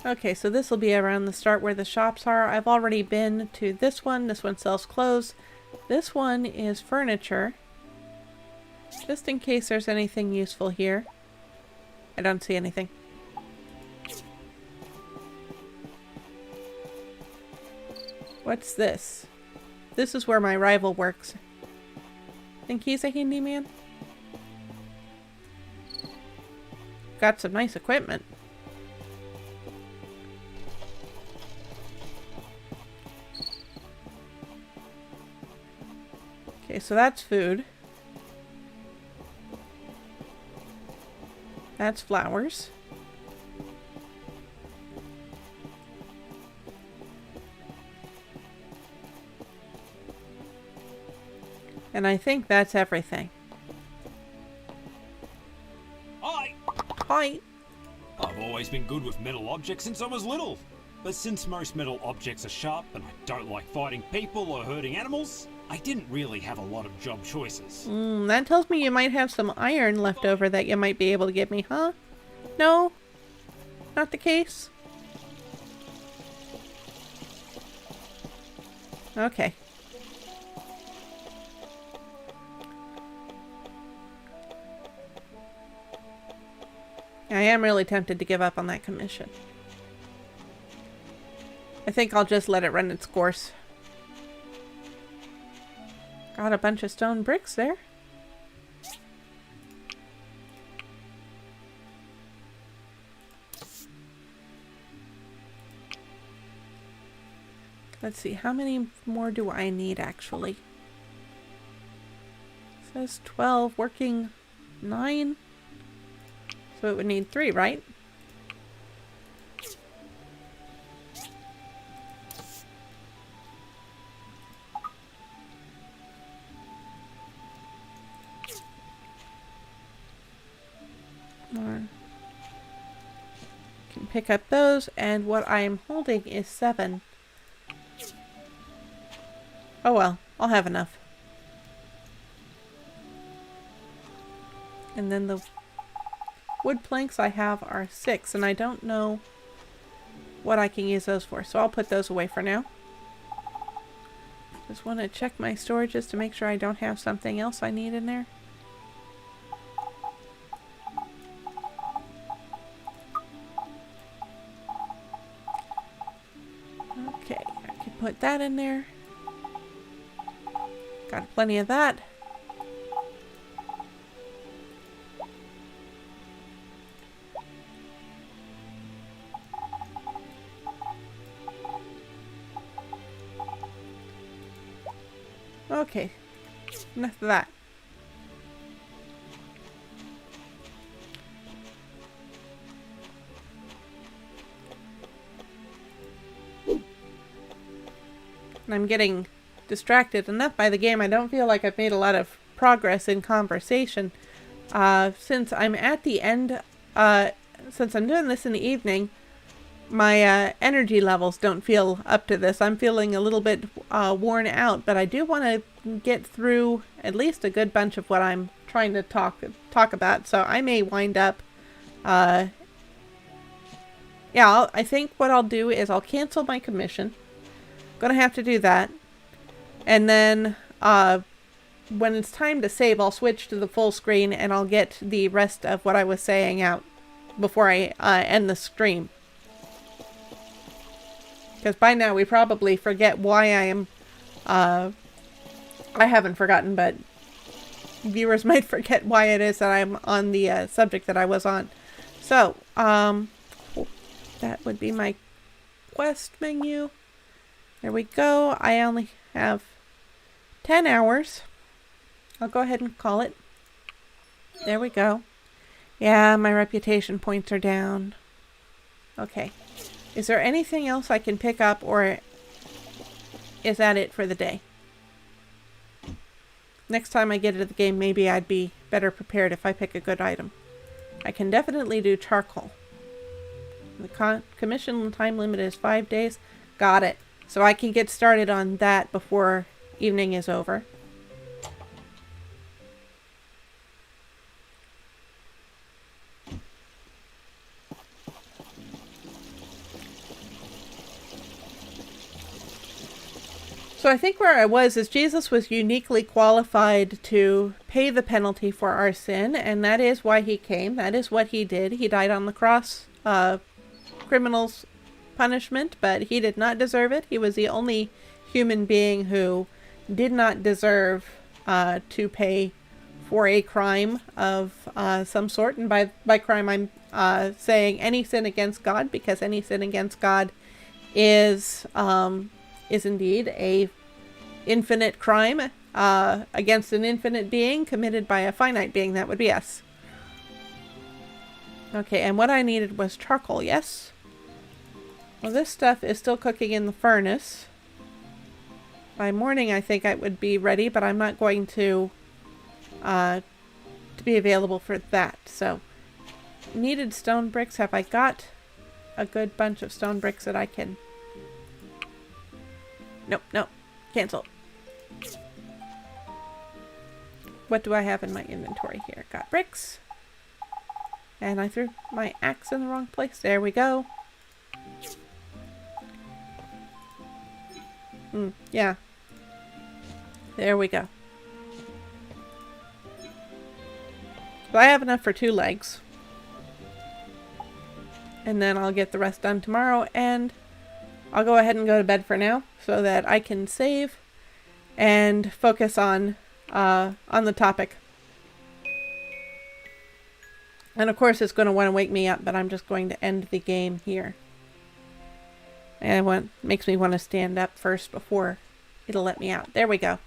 Okay, so this will be around the start where the shops are. I've already been to this one. This one sells clothes. This one is furniture. Just in case there's anything useful here. I don't see anything. What's this? This is where my rival works. Think he's a handyman? Got some nice equipment. Okay, so that's food. That's flowers. And I think that's everything. Hi! Hi! I've always been good with metal objects since I was little. But since most metal objects are sharp and I don't like fighting people or hurting animals, I didn't really have a lot of job choices. That tells me you might have some iron left over that you might be able to give me, huh? No? Not the case? Okay. I am really tempted to give up on that commission. I think I'll just let it run its course. Got a bunch of stone bricks there. Let's see, how many more do I need actually? It says 12, working 9. So it would need 3, right? Or can pick up those, and what I'm holding is 7. Oh well, I'll have enough. And then the wood planks I have are 6, and I don't know what I can use those for, so I'll put those away for now. Just want to check my storages to make sure I don't have something else I need in there. Okay, I can put that in there. Got plenty of that. Okay, enough of that. And I'm getting distracted enough by the game. I don't feel like I've made a lot of progress in conversation. Since I'm at the end, since I'm doing this in the evening, my energy levels don't feel up to this. I'm feeling a little bit worn out, but I do want to get through at least a good bunch of what I'm trying to talk about. So I may wind up, yeah, I think what I'll do is I'll cancel my commission. Gonna have to do that, and then when it's time to save, I'll switch to the full screen and I'll get the rest of what I was saying out before I end the stream. Because by now we probably forget why I am, I haven't forgotten, but viewers might forget why it is that I'm on the subject that I was on. So, that would be my quest menu. There we go. I only have 10 hours. I'll go ahead and call it. There we go. Yeah, my reputation points are down. Okay. Is there anything else I can pick up, or is that it for the day? Next time I get into the game, maybe I'd be better prepared if I pick a good item. I can definitely do charcoal. The commission time limit is 5 days. Got it. So I can get started on that before evening is over. So I think where I was is Jesus was uniquely qualified to pay the penalty for our sin, and that is why he came. That is what he did. He died on the cross, criminal's punishment, but he did not deserve it. He was the only human being who did not deserve to pay for a crime of some sort. And by crime, I'm saying any sin against God, because any sin against God is indeed a infinite crime against an infinite being committed by a finite being. That would be us. Okay, and what I needed was charcoal, yes? Well, this stuff is still cooking in the furnace. By morning, I think it would be ready, but I'm not going to be available for that. So, needed stone bricks. Have I got a good bunch of stone bricks that I can... Nope. Cancel. What do I have in my inventory here? Got bricks. And I threw my axe in the wrong place. There we go. Yeah. There we go. So I have enough for 2 legs. And then I'll get the rest done tomorrow, and I'll go ahead and go to bed for now so that I can save and focus on the topic. And of course it's going to want to wake me up, but I'm just going to end the game here. And makes me want to stand up first before it'll let me out. There we go.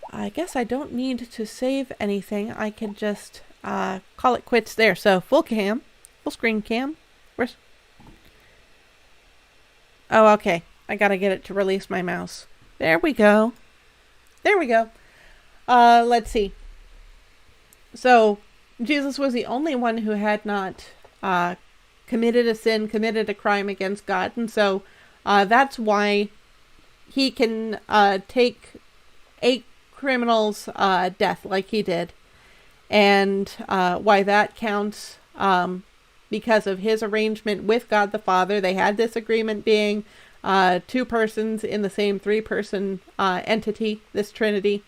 I guess I don't need to save anything. I can just call it quits there. So full screen cam. Where's... Oh, okay. I gotta get it to release my mouse. There we go. Let's see. So Jesus was the only one who had not committed a sin, committed a crime against God. And so that's why he can take a criminal's death like he did. And why that counts because of his arrangement with God the Father. They had this agreement being 2 persons in the same 3-person entity, this Trinity.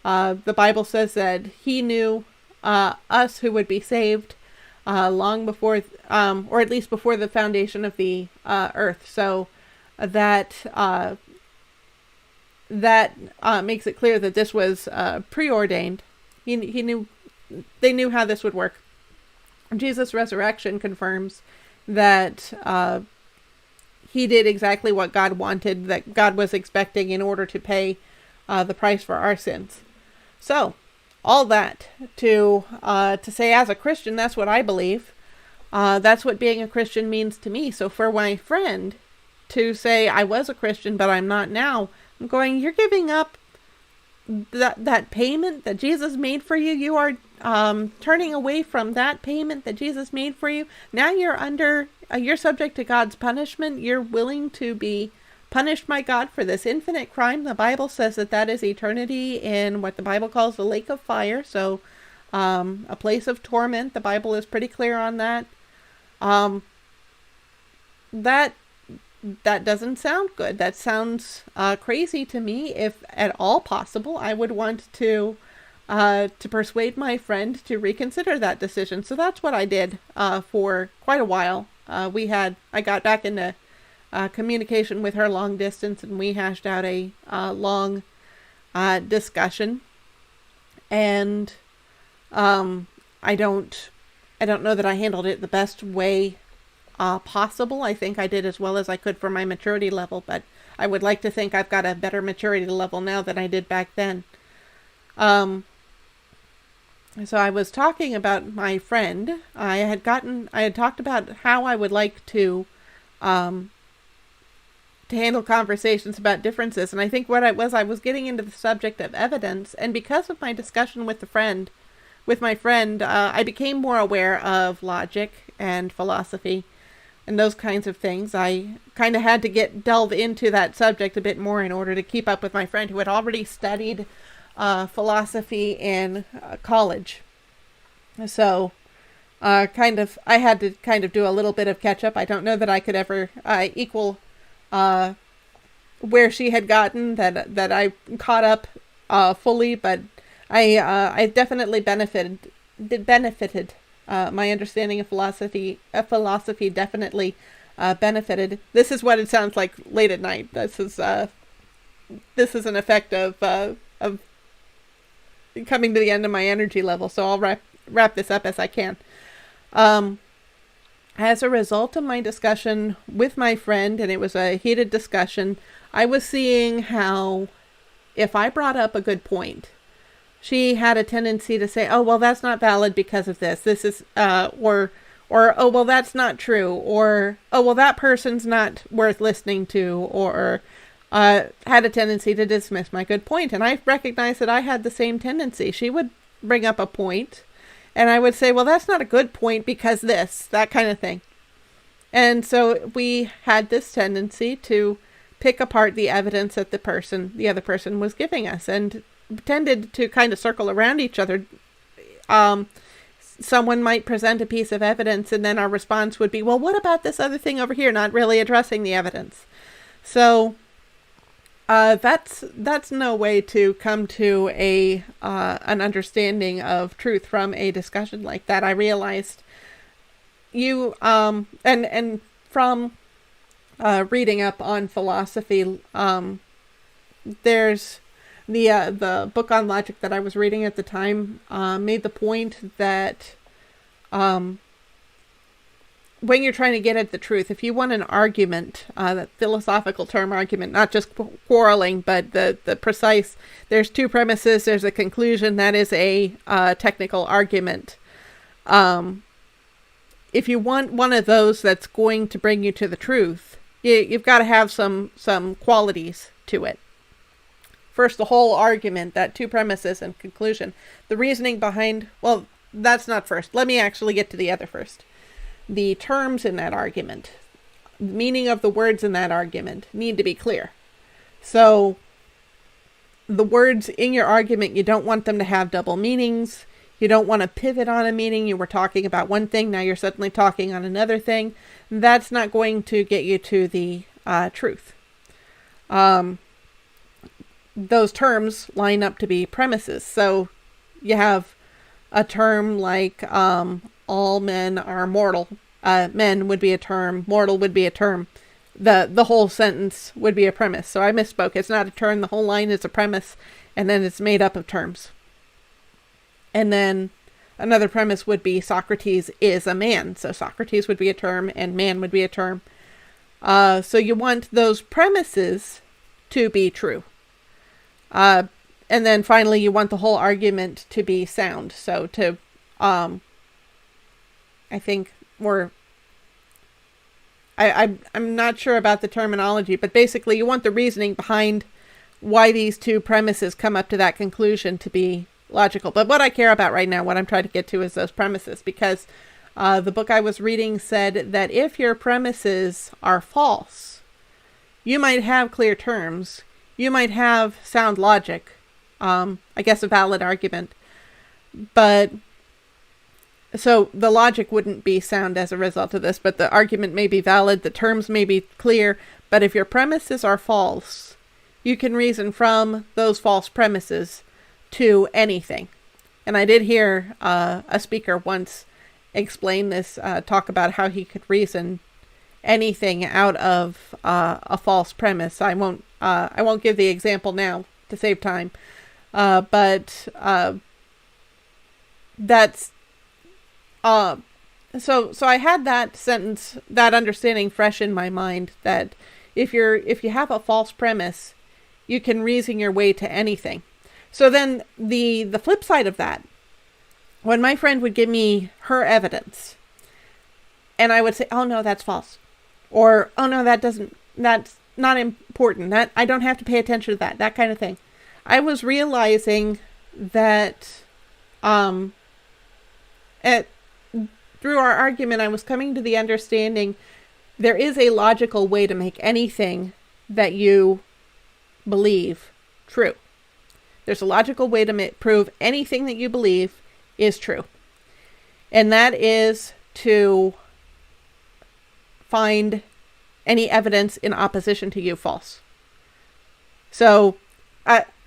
The Bible says that he knew us who would be saved long before, or at least before the foundation of the earth. So that makes it clear that this was preordained. He knew, they knew how this would work. Jesus' resurrection confirms that he did exactly what God wanted, that God was expecting in order to pay the price for our sins. So, all that to say, as a Christian, that's what I believe. That's what being a Christian means to me. So for my friend to say, I was a Christian, but I'm not now, I'm going, you're giving up that payment that Jesus made for you. You are turning away from that payment that Jesus made for you. Now you're subject to God's punishment. You're willing to be punished by God for this infinite crime. The Bible says that is eternity in what the Bible calls the lake of fire. So a place of torment. The Bible is pretty clear on that. That doesn't sound good. That sounds crazy to me. If at all possible, I would want to persuade my friend to reconsider that decision. So that's what I did for quite a while. I got back into communication with her long distance, and we hashed out a long discussion. And I don't know that I handled it the best way possible. I think I did as well as I could for my maturity level, but I would like to think I've got a better maturity level now than I did back then. So I was talking about my friend. I had talked about how I would like to handle conversations about differences. And I think what I was getting into the subject of evidence. And because of my discussion with my friend, I became more aware of logic and philosophy and those kinds of things. I kind of had to delve into that subject a bit more in order to keep up with my friend who had already studied philosophy in college. So I had to kind of do a little bit of catch up. I don't know that I could ever equal where she had gotten, that I caught up fully, but I definitely benefited. My understanding of philosophy definitely benefited. This is what it sounds like late at night. This is an effect of coming to the end of my energy level. So I'll wrap this up as I can. As a result of my discussion with my friend, and it was a heated discussion, I was seeing how if I brought up a good point, she had a tendency to say, oh, well, that's not valid because of this. This is, or, oh, well, that's not true. Or, oh, well, that person's not worth listening to. Or had a tendency to dismiss my good point. And I recognized that I had the same tendency. She would bring up a point, and I would say, well, that's not a good point because this, that kind of thing. And so we had this tendency to pick apart the evidence that the other person was giving us, and tended to kind of circle around each other. Someone might present a piece of evidence, and then our response would be, well, what about this other thing over here? Not really addressing the evidence. So that's no way to come to an understanding of truth from a discussion like that. I realized and from reading up on philosophy, there's the book on logic that I was reading at the time made the point that when you're trying to get at the truth, if you want an argument, that philosophical term argument, not just quarreling, but the precise, there's two premises, there's a conclusion, that is a technical argument. If you want one of those that's going to bring you to the truth, you've got to have some qualities to it. First, the whole argument, that two premises and conclusion. The reasoning behind, well, that's not first. Let me actually get to the other first. The terms in that argument, the meaning of the words in that argument need to be clear. So the words in your argument, you don't want them to have double meanings. You don't want to pivot on a meaning. You were talking about one thing, now you're suddenly talking on another thing. That's not going to get you to the truth. Those terms line up to be premises. So you have a term like all men are mortal. Men would be a term. Mortal would be a term. The whole sentence would be a premise. So I misspoke. It's not a term. The whole line is a premise, and then it's made up of terms. And then another premise would be Socrates is a man. So Socrates would be a term, and man would be a term. So you want those premises to be true. And then finally, you want the whole argument to be sound. So to, I think I'm not sure about the terminology, but basically you want the reasoning behind why these two premises come up to that conclusion to be logical. But what I care about right now, what I'm trying to get to, is those premises, because the book I was reading said that if your premises are false, you might have clear terms, you might have sound logic, I guess a valid argument, but so the logic wouldn't be sound as a result of this, but the argument may be valid, the terms may be clear, but if your premises are false, you can reason from those false premises to anything. And I did hear a speaker once explain this, talk about how he could reason anything out of a false premise. I won't give the example now to save time, but that's so I had that sentence, that understanding fresh in my mind, that if you have a false premise, you can reason your way to anything. So then the flip side of that, when my friend would give me her evidence, and I would say, oh no, that's false. Or, oh no, that's not important. That I don't have to pay attention to that kind of thing. I was realizing that through our argument, I was coming to the understanding there is a logical way to make anything that you believe true. There's a logical way to prove anything that you believe is true. And that is to find any evidence in opposition to you false. So,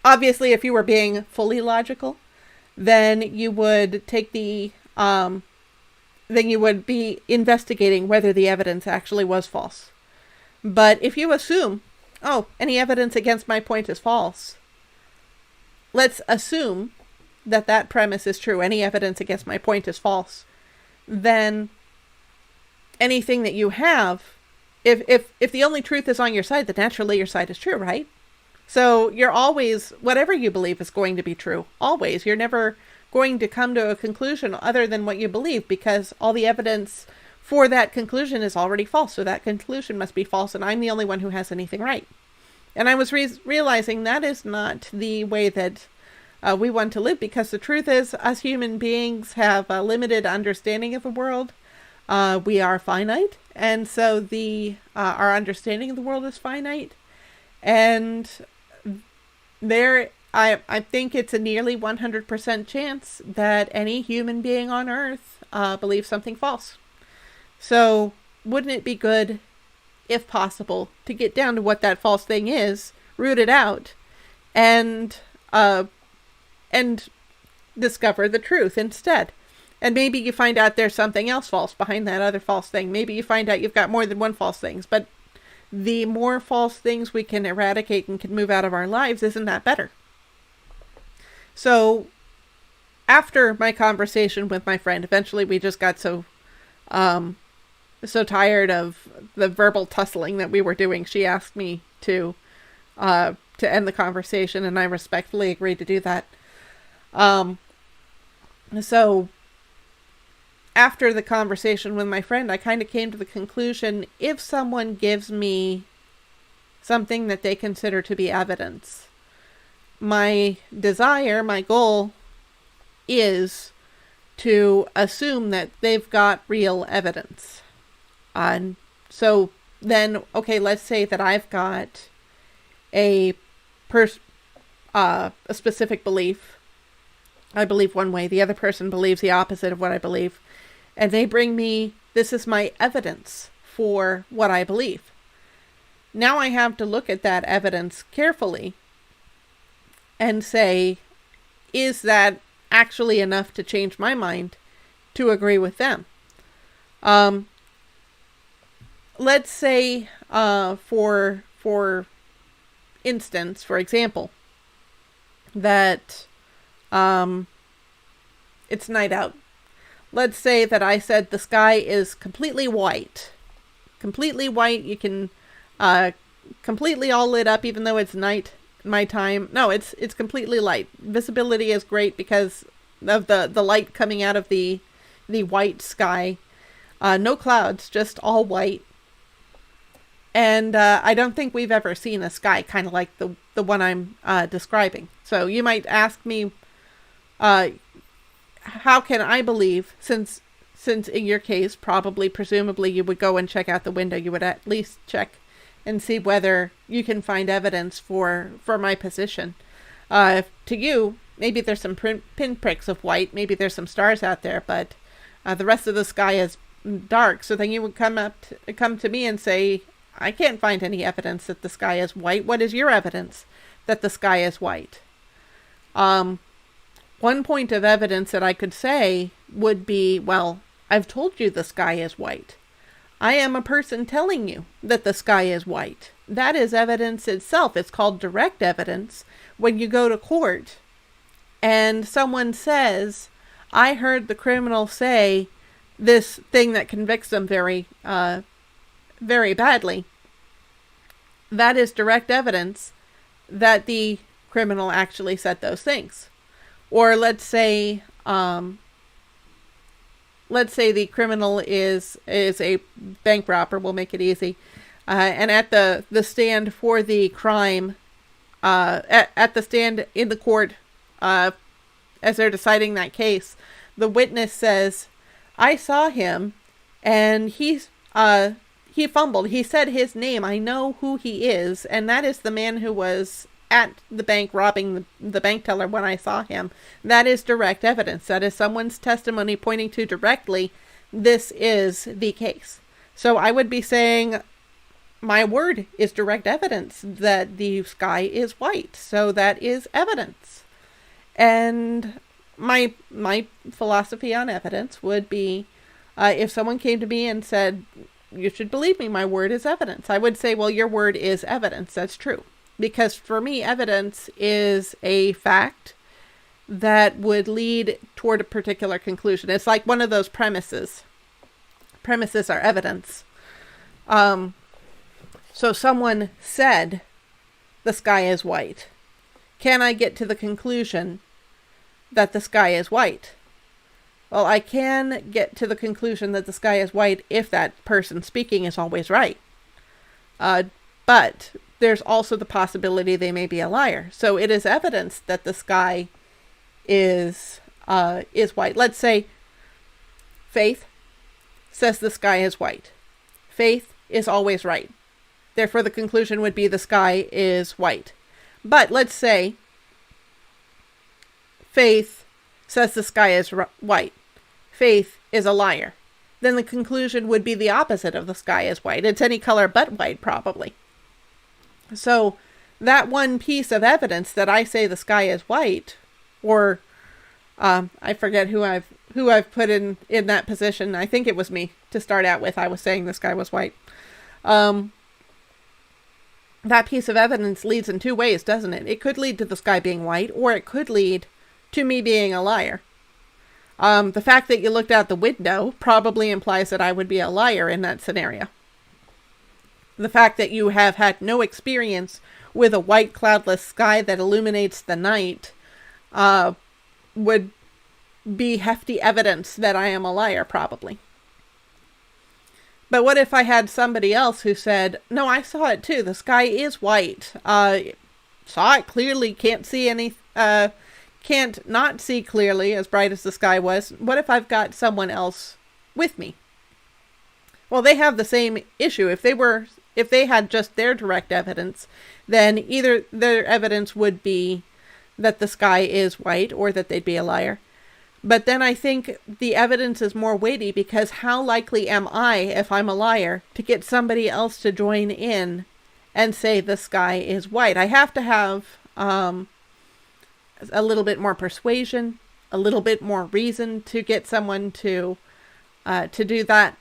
obviously, if you were being fully logical, then you would take then you would be investigating whether the evidence actually was false. But if you assume, oh, any evidence against my point is false, let's assume that that premise is true, any evidence against my point is false, then anything that you have, if the only truth is on your side, then naturally your side is true, right? So you're always, whatever you believe is going to be true, always. You're never going to come to a conclusion other than what you believe, because all the evidence for that conclusion is already false. So that conclusion must be false, and I'm the only one who has anything right. And I was realizing that is not the way that we want to live, because the truth is, us human beings have a limited understanding of the world. We are finite, and so our understanding of the world is finite. And I think it's a nearly 100% chance that any human being on Earth believes something false. So wouldn't it be good, if possible, to get down to what that false thing is, root it out, and discover the truth instead? And maybe you find out there's something else false behind that other false thing. Maybe you find out you've got more than one false thing. But the more false things we can eradicate and can move out of our lives, isn't that better? So after my conversation with my friend, eventually we just got so tired of the verbal tussling that we were doing, she asked me to end the conversation, and I respectfully agreed to do that. So after the conversation with my friend, I kind of came to the conclusion, if someone gives me something that they consider to be evidence, my desire, my goal is to assume that they've got real evidence. And so then, okay, let's say that I've got a specific belief. I believe one way, the other person believes the opposite of what I believe. And they bring me, this is my evidence for what I believe. Now I have to look at that evidence carefully and say, is that actually enough to change my mind to agree with them? Let's say, for instance, for example, that it's night out. Let's say that I said the sky is completely white. Completely white. You can completely all lit up, even though it's night, my time. No, it's completely light. Visibility is great because of the light coming out of the white sky. No clouds, just all white. And I don't think we've ever seen a sky kind of like the one I'm describing. So you might ask me, how can I believe, since in your case, presumably you would go and check out the window, you would at least check and see whether you can find evidence for my position. To you, maybe there's some pinpricks of white, maybe there's some stars out there, but the rest of the sky is dark. So then you would come to me and say, I can't find any evidence that the sky is white. What is your evidence that the sky is white? One point of evidence that I could say would be, well, I've told you the sky is white. I am a person telling you that the sky is white. That is evidence itself. It's called direct evidence. When you go to court and someone says, I heard the criminal say this thing that convicts them very badly, that is direct evidence that the criminal actually said those things. Or let's say the criminal is a bank robber. We'll make it easy. And at the stand for the crime, at the stand in the court, as they're deciding that case, the witness says, I saw him and he fumbled. He said his name. I know who he is. And that is the man who was at the bank robbing the bank teller when I saw him. That is direct evidence. That is someone's testimony pointing to directly, this is the case. So I would be saying, my word is direct evidence that the sky is white. So that is evidence. And my philosophy on evidence would be, if someone came to me and said, you should believe me, my word is evidence, I would say, well, your word is evidence. That's true. Because for me, evidence is a fact that would lead toward a particular conclusion. It's like one of those premises. Premises are evidence. So someone said the sky is white. Can I get to the conclusion that the sky is white? Well, I can get to the conclusion that the sky is white if that person speaking is always right. But there's also the possibility they may be a liar. So it is evidence that the sky is white. Let's say Faith says the sky is white. Faith is always right. Therefore, the conclusion would be the sky is white. But let's say Faith says the sky is white. Faith is a liar. Then the conclusion would be the opposite of the sky is white. It's any color but white, probably. So that one piece of evidence that I say the sky is white, or I forget who I've put in that position. I think it was me to start out with. I was saying the sky was white. That piece of evidence leads in two ways, doesn't it? It could lead to the sky being white, or it could lead to me being a liar. The fact that you looked out the window probably implies that I would be a liar in that scenario. The fact that you have had no experience with a white cloudless sky that illuminates the night would be hefty evidence that I am a liar, probably. But what if I had somebody else who said, no, I saw it too. The sky is white. Saw it clearly, can't see any, can't not see clearly as bright as the sky was. What if I've got someone else with me? Well, they have the same issue. If they had just their direct evidence, then either their evidence would be that the sky is white or that they'd be a liar. But then I think the evidence is more weighty, because how likely am I, if I'm a liar, to get somebody else to join in and say the sky is white? I have to have a little bit more persuasion, a little bit more reason to get someone to do that.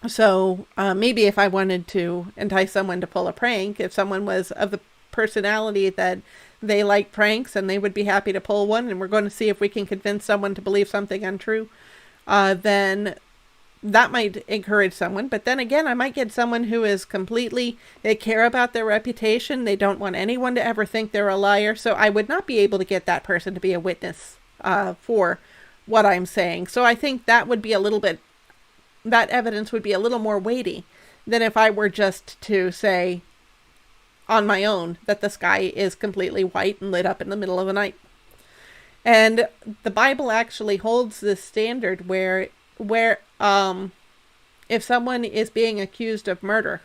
So maybe if I wanted to entice someone to pull a prank, if someone was of the personality that they like pranks and they would be happy to pull one, and we're going to see if we can convince someone to believe something untrue, then that might encourage someone. But then again, I might get someone who is they care about their reputation. They don't want anyone to ever think they're a liar. So I would not be able to get that person to be a witness for what I'm saying. So I think that evidence would be a little more weighty than if I were just to say on my own that the sky is completely white and lit up in the middle of the night. And the Bible actually holds this standard where if someone is being accused of murder,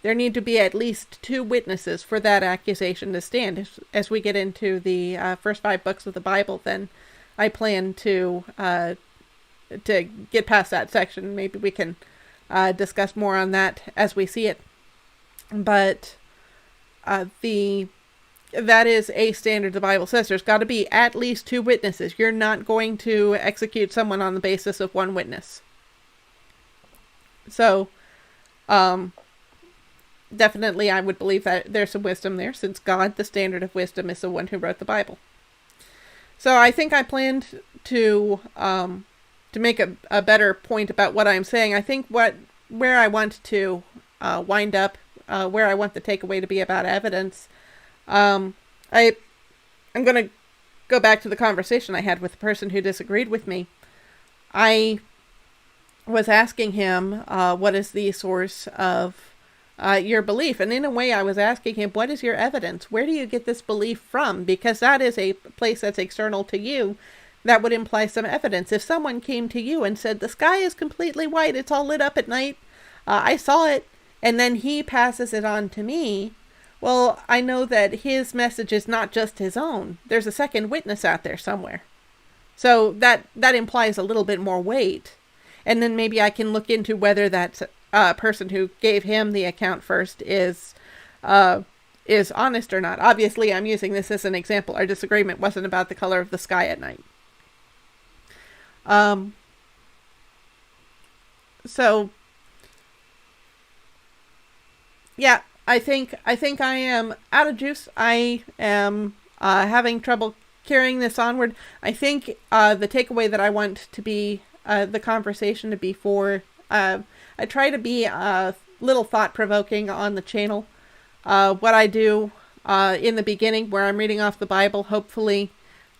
there need to be at least 2 witnesses for that accusation to stand. As we get into the first 5 books of the Bible, then I plan to get past that section. Maybe we can discuss more on that as we see it. But that is a standard the Bible says. There's got to be at least 2 witnesses. You're not going to execute someone on the basis of 1 witness. So, definitely I would believe that there's some wisdom there, since God, the standard of wisdom, is the one who wrote the Bible. So I think I planned to make a better point about what I'm saying. I think where I want to wind up, where I want the takeaway to be about evidence, I'm going to go back to the conversation I had with the person who disagreed with me. I was asking him, what is the source of your belief? And in a way, I was asking him, what is your evidence? Where do you get this belief from? Because that is a place that's external to you. That would imply some evidence. If someone came to you and said, the sky is completely white, it's all lit up at night, I saw it, and then he passes it on to me, well, I know that his message is not just his own. There's a second witness out there somewhere. So that implies a little bit more weight. And then maybe I can look into whether that's person who gave him the account first is honest or not. Obviously, I'm using this as an example. Our disagreement wasn't about the color of the sky at night. So yeah, I think I am out of juice. I am having trouble carrying this onward. I think the takeaway that I want to be the conversation to be for, I try to be a little thought-provoking on the channel. What I do in the beginning, where I'm reading off the Bible, hopefully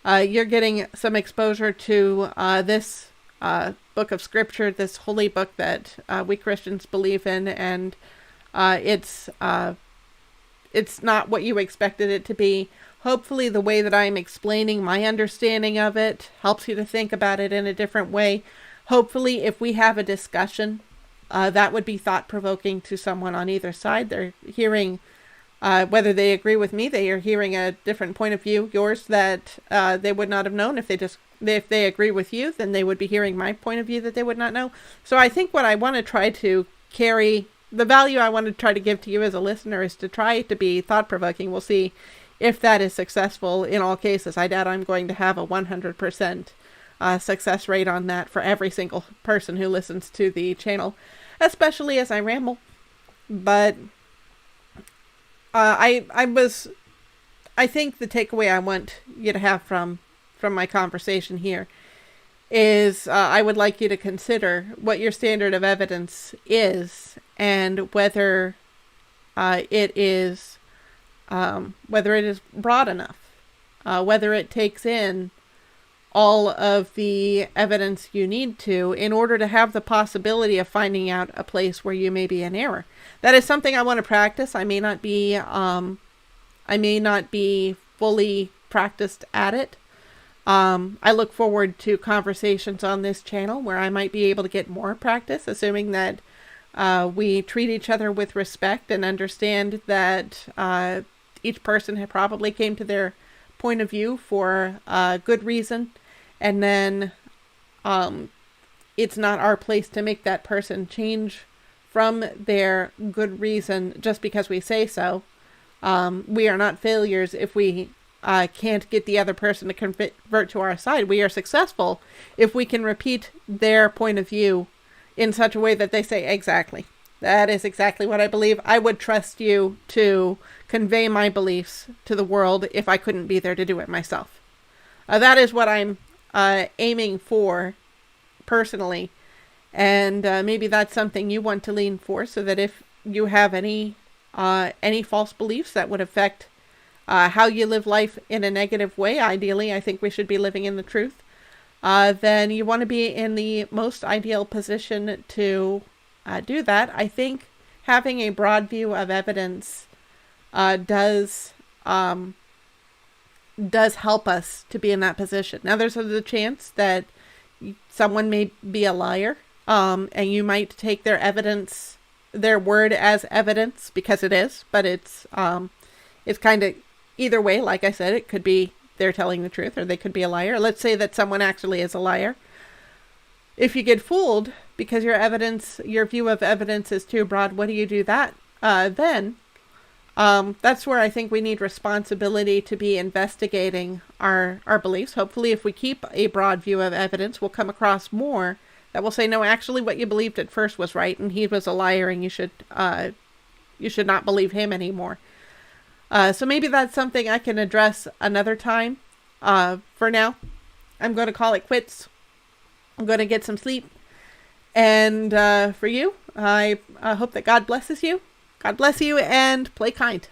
you're getting some exposure to this book of scripture, this holy book that we Christians believe in, and it's not what you expected it to be. Hopefully the way that I'm explaining my understanding of it helps you to think about it in a different way. Hopefully if we have a discussion, that would be thought-provoking to someone on either side. They're hearing, whether they agree with me, they are hearing a different point of view, yours, that they would not have known. If they agree with you, then they would be hearing my point of view that they would not know. So I think what I want to try to carry, the value I want to try to give to you as a listener, is to try to be thought-provoking. We'll see if that is successful in all cases. I doubt I'm going to have a 100% success rate on that for every single person who listens to the channel, especially as I ramble. But I think the takeaway I want you to have from my conversation here is I would like you to consider what your standard of evidence is, and whether it is broad enough, whether it takes in all of the evidence you need to in order to have the possibility of finding out a place where you may be in error. That is something I want to practice. I may not be fully practiced at it. I look forward to conversations on this channel where I might be able to get more practice, assuming that we treat each other with respect and understand that each person had probably came to their point of view for a good reason, and then it's not our place to make that person change from their good reason just because we say so. We are not failures if we can't get the other person to convert to our side. We are successful if we can repeat their point of view in such a way that they say, exactly, that is exactly what I believe. I would trust you to convey my beliefs to the world if I couldn't be there to do it myself. That is what I'm aiming for personally. And maybe that's something you want to lean for, so that if you have any false beliefs that would affect how you live life in a negative way, ideally, I think we should be living in the truth, then you want to be in the most ideal position to do that. I think having a broad view of evidence does help us to be in that position. Now, there's the chance that someone may be a liar, and you might take their word as evidence, because it is, but it's kind of either way. Like I said, it could be they're telling the truth, or they could be a liar. Let's say that someone actually is a liar. If you get fooled because your view of evidence is too broad, what do you do then? That's where I think we need responsibility to be investigating our beliefs. Hopefully, if we keep a broad view of evidence, we'll come across more that will say, no, actually what you believed at first was right, and he was a liar, and you should not believe him anymore. So maybe that's something I can address another time. For now, I'm going to call it quits. I'm going to get some sleep. And for you, I hope that God blesses you. God bless you, and play kind.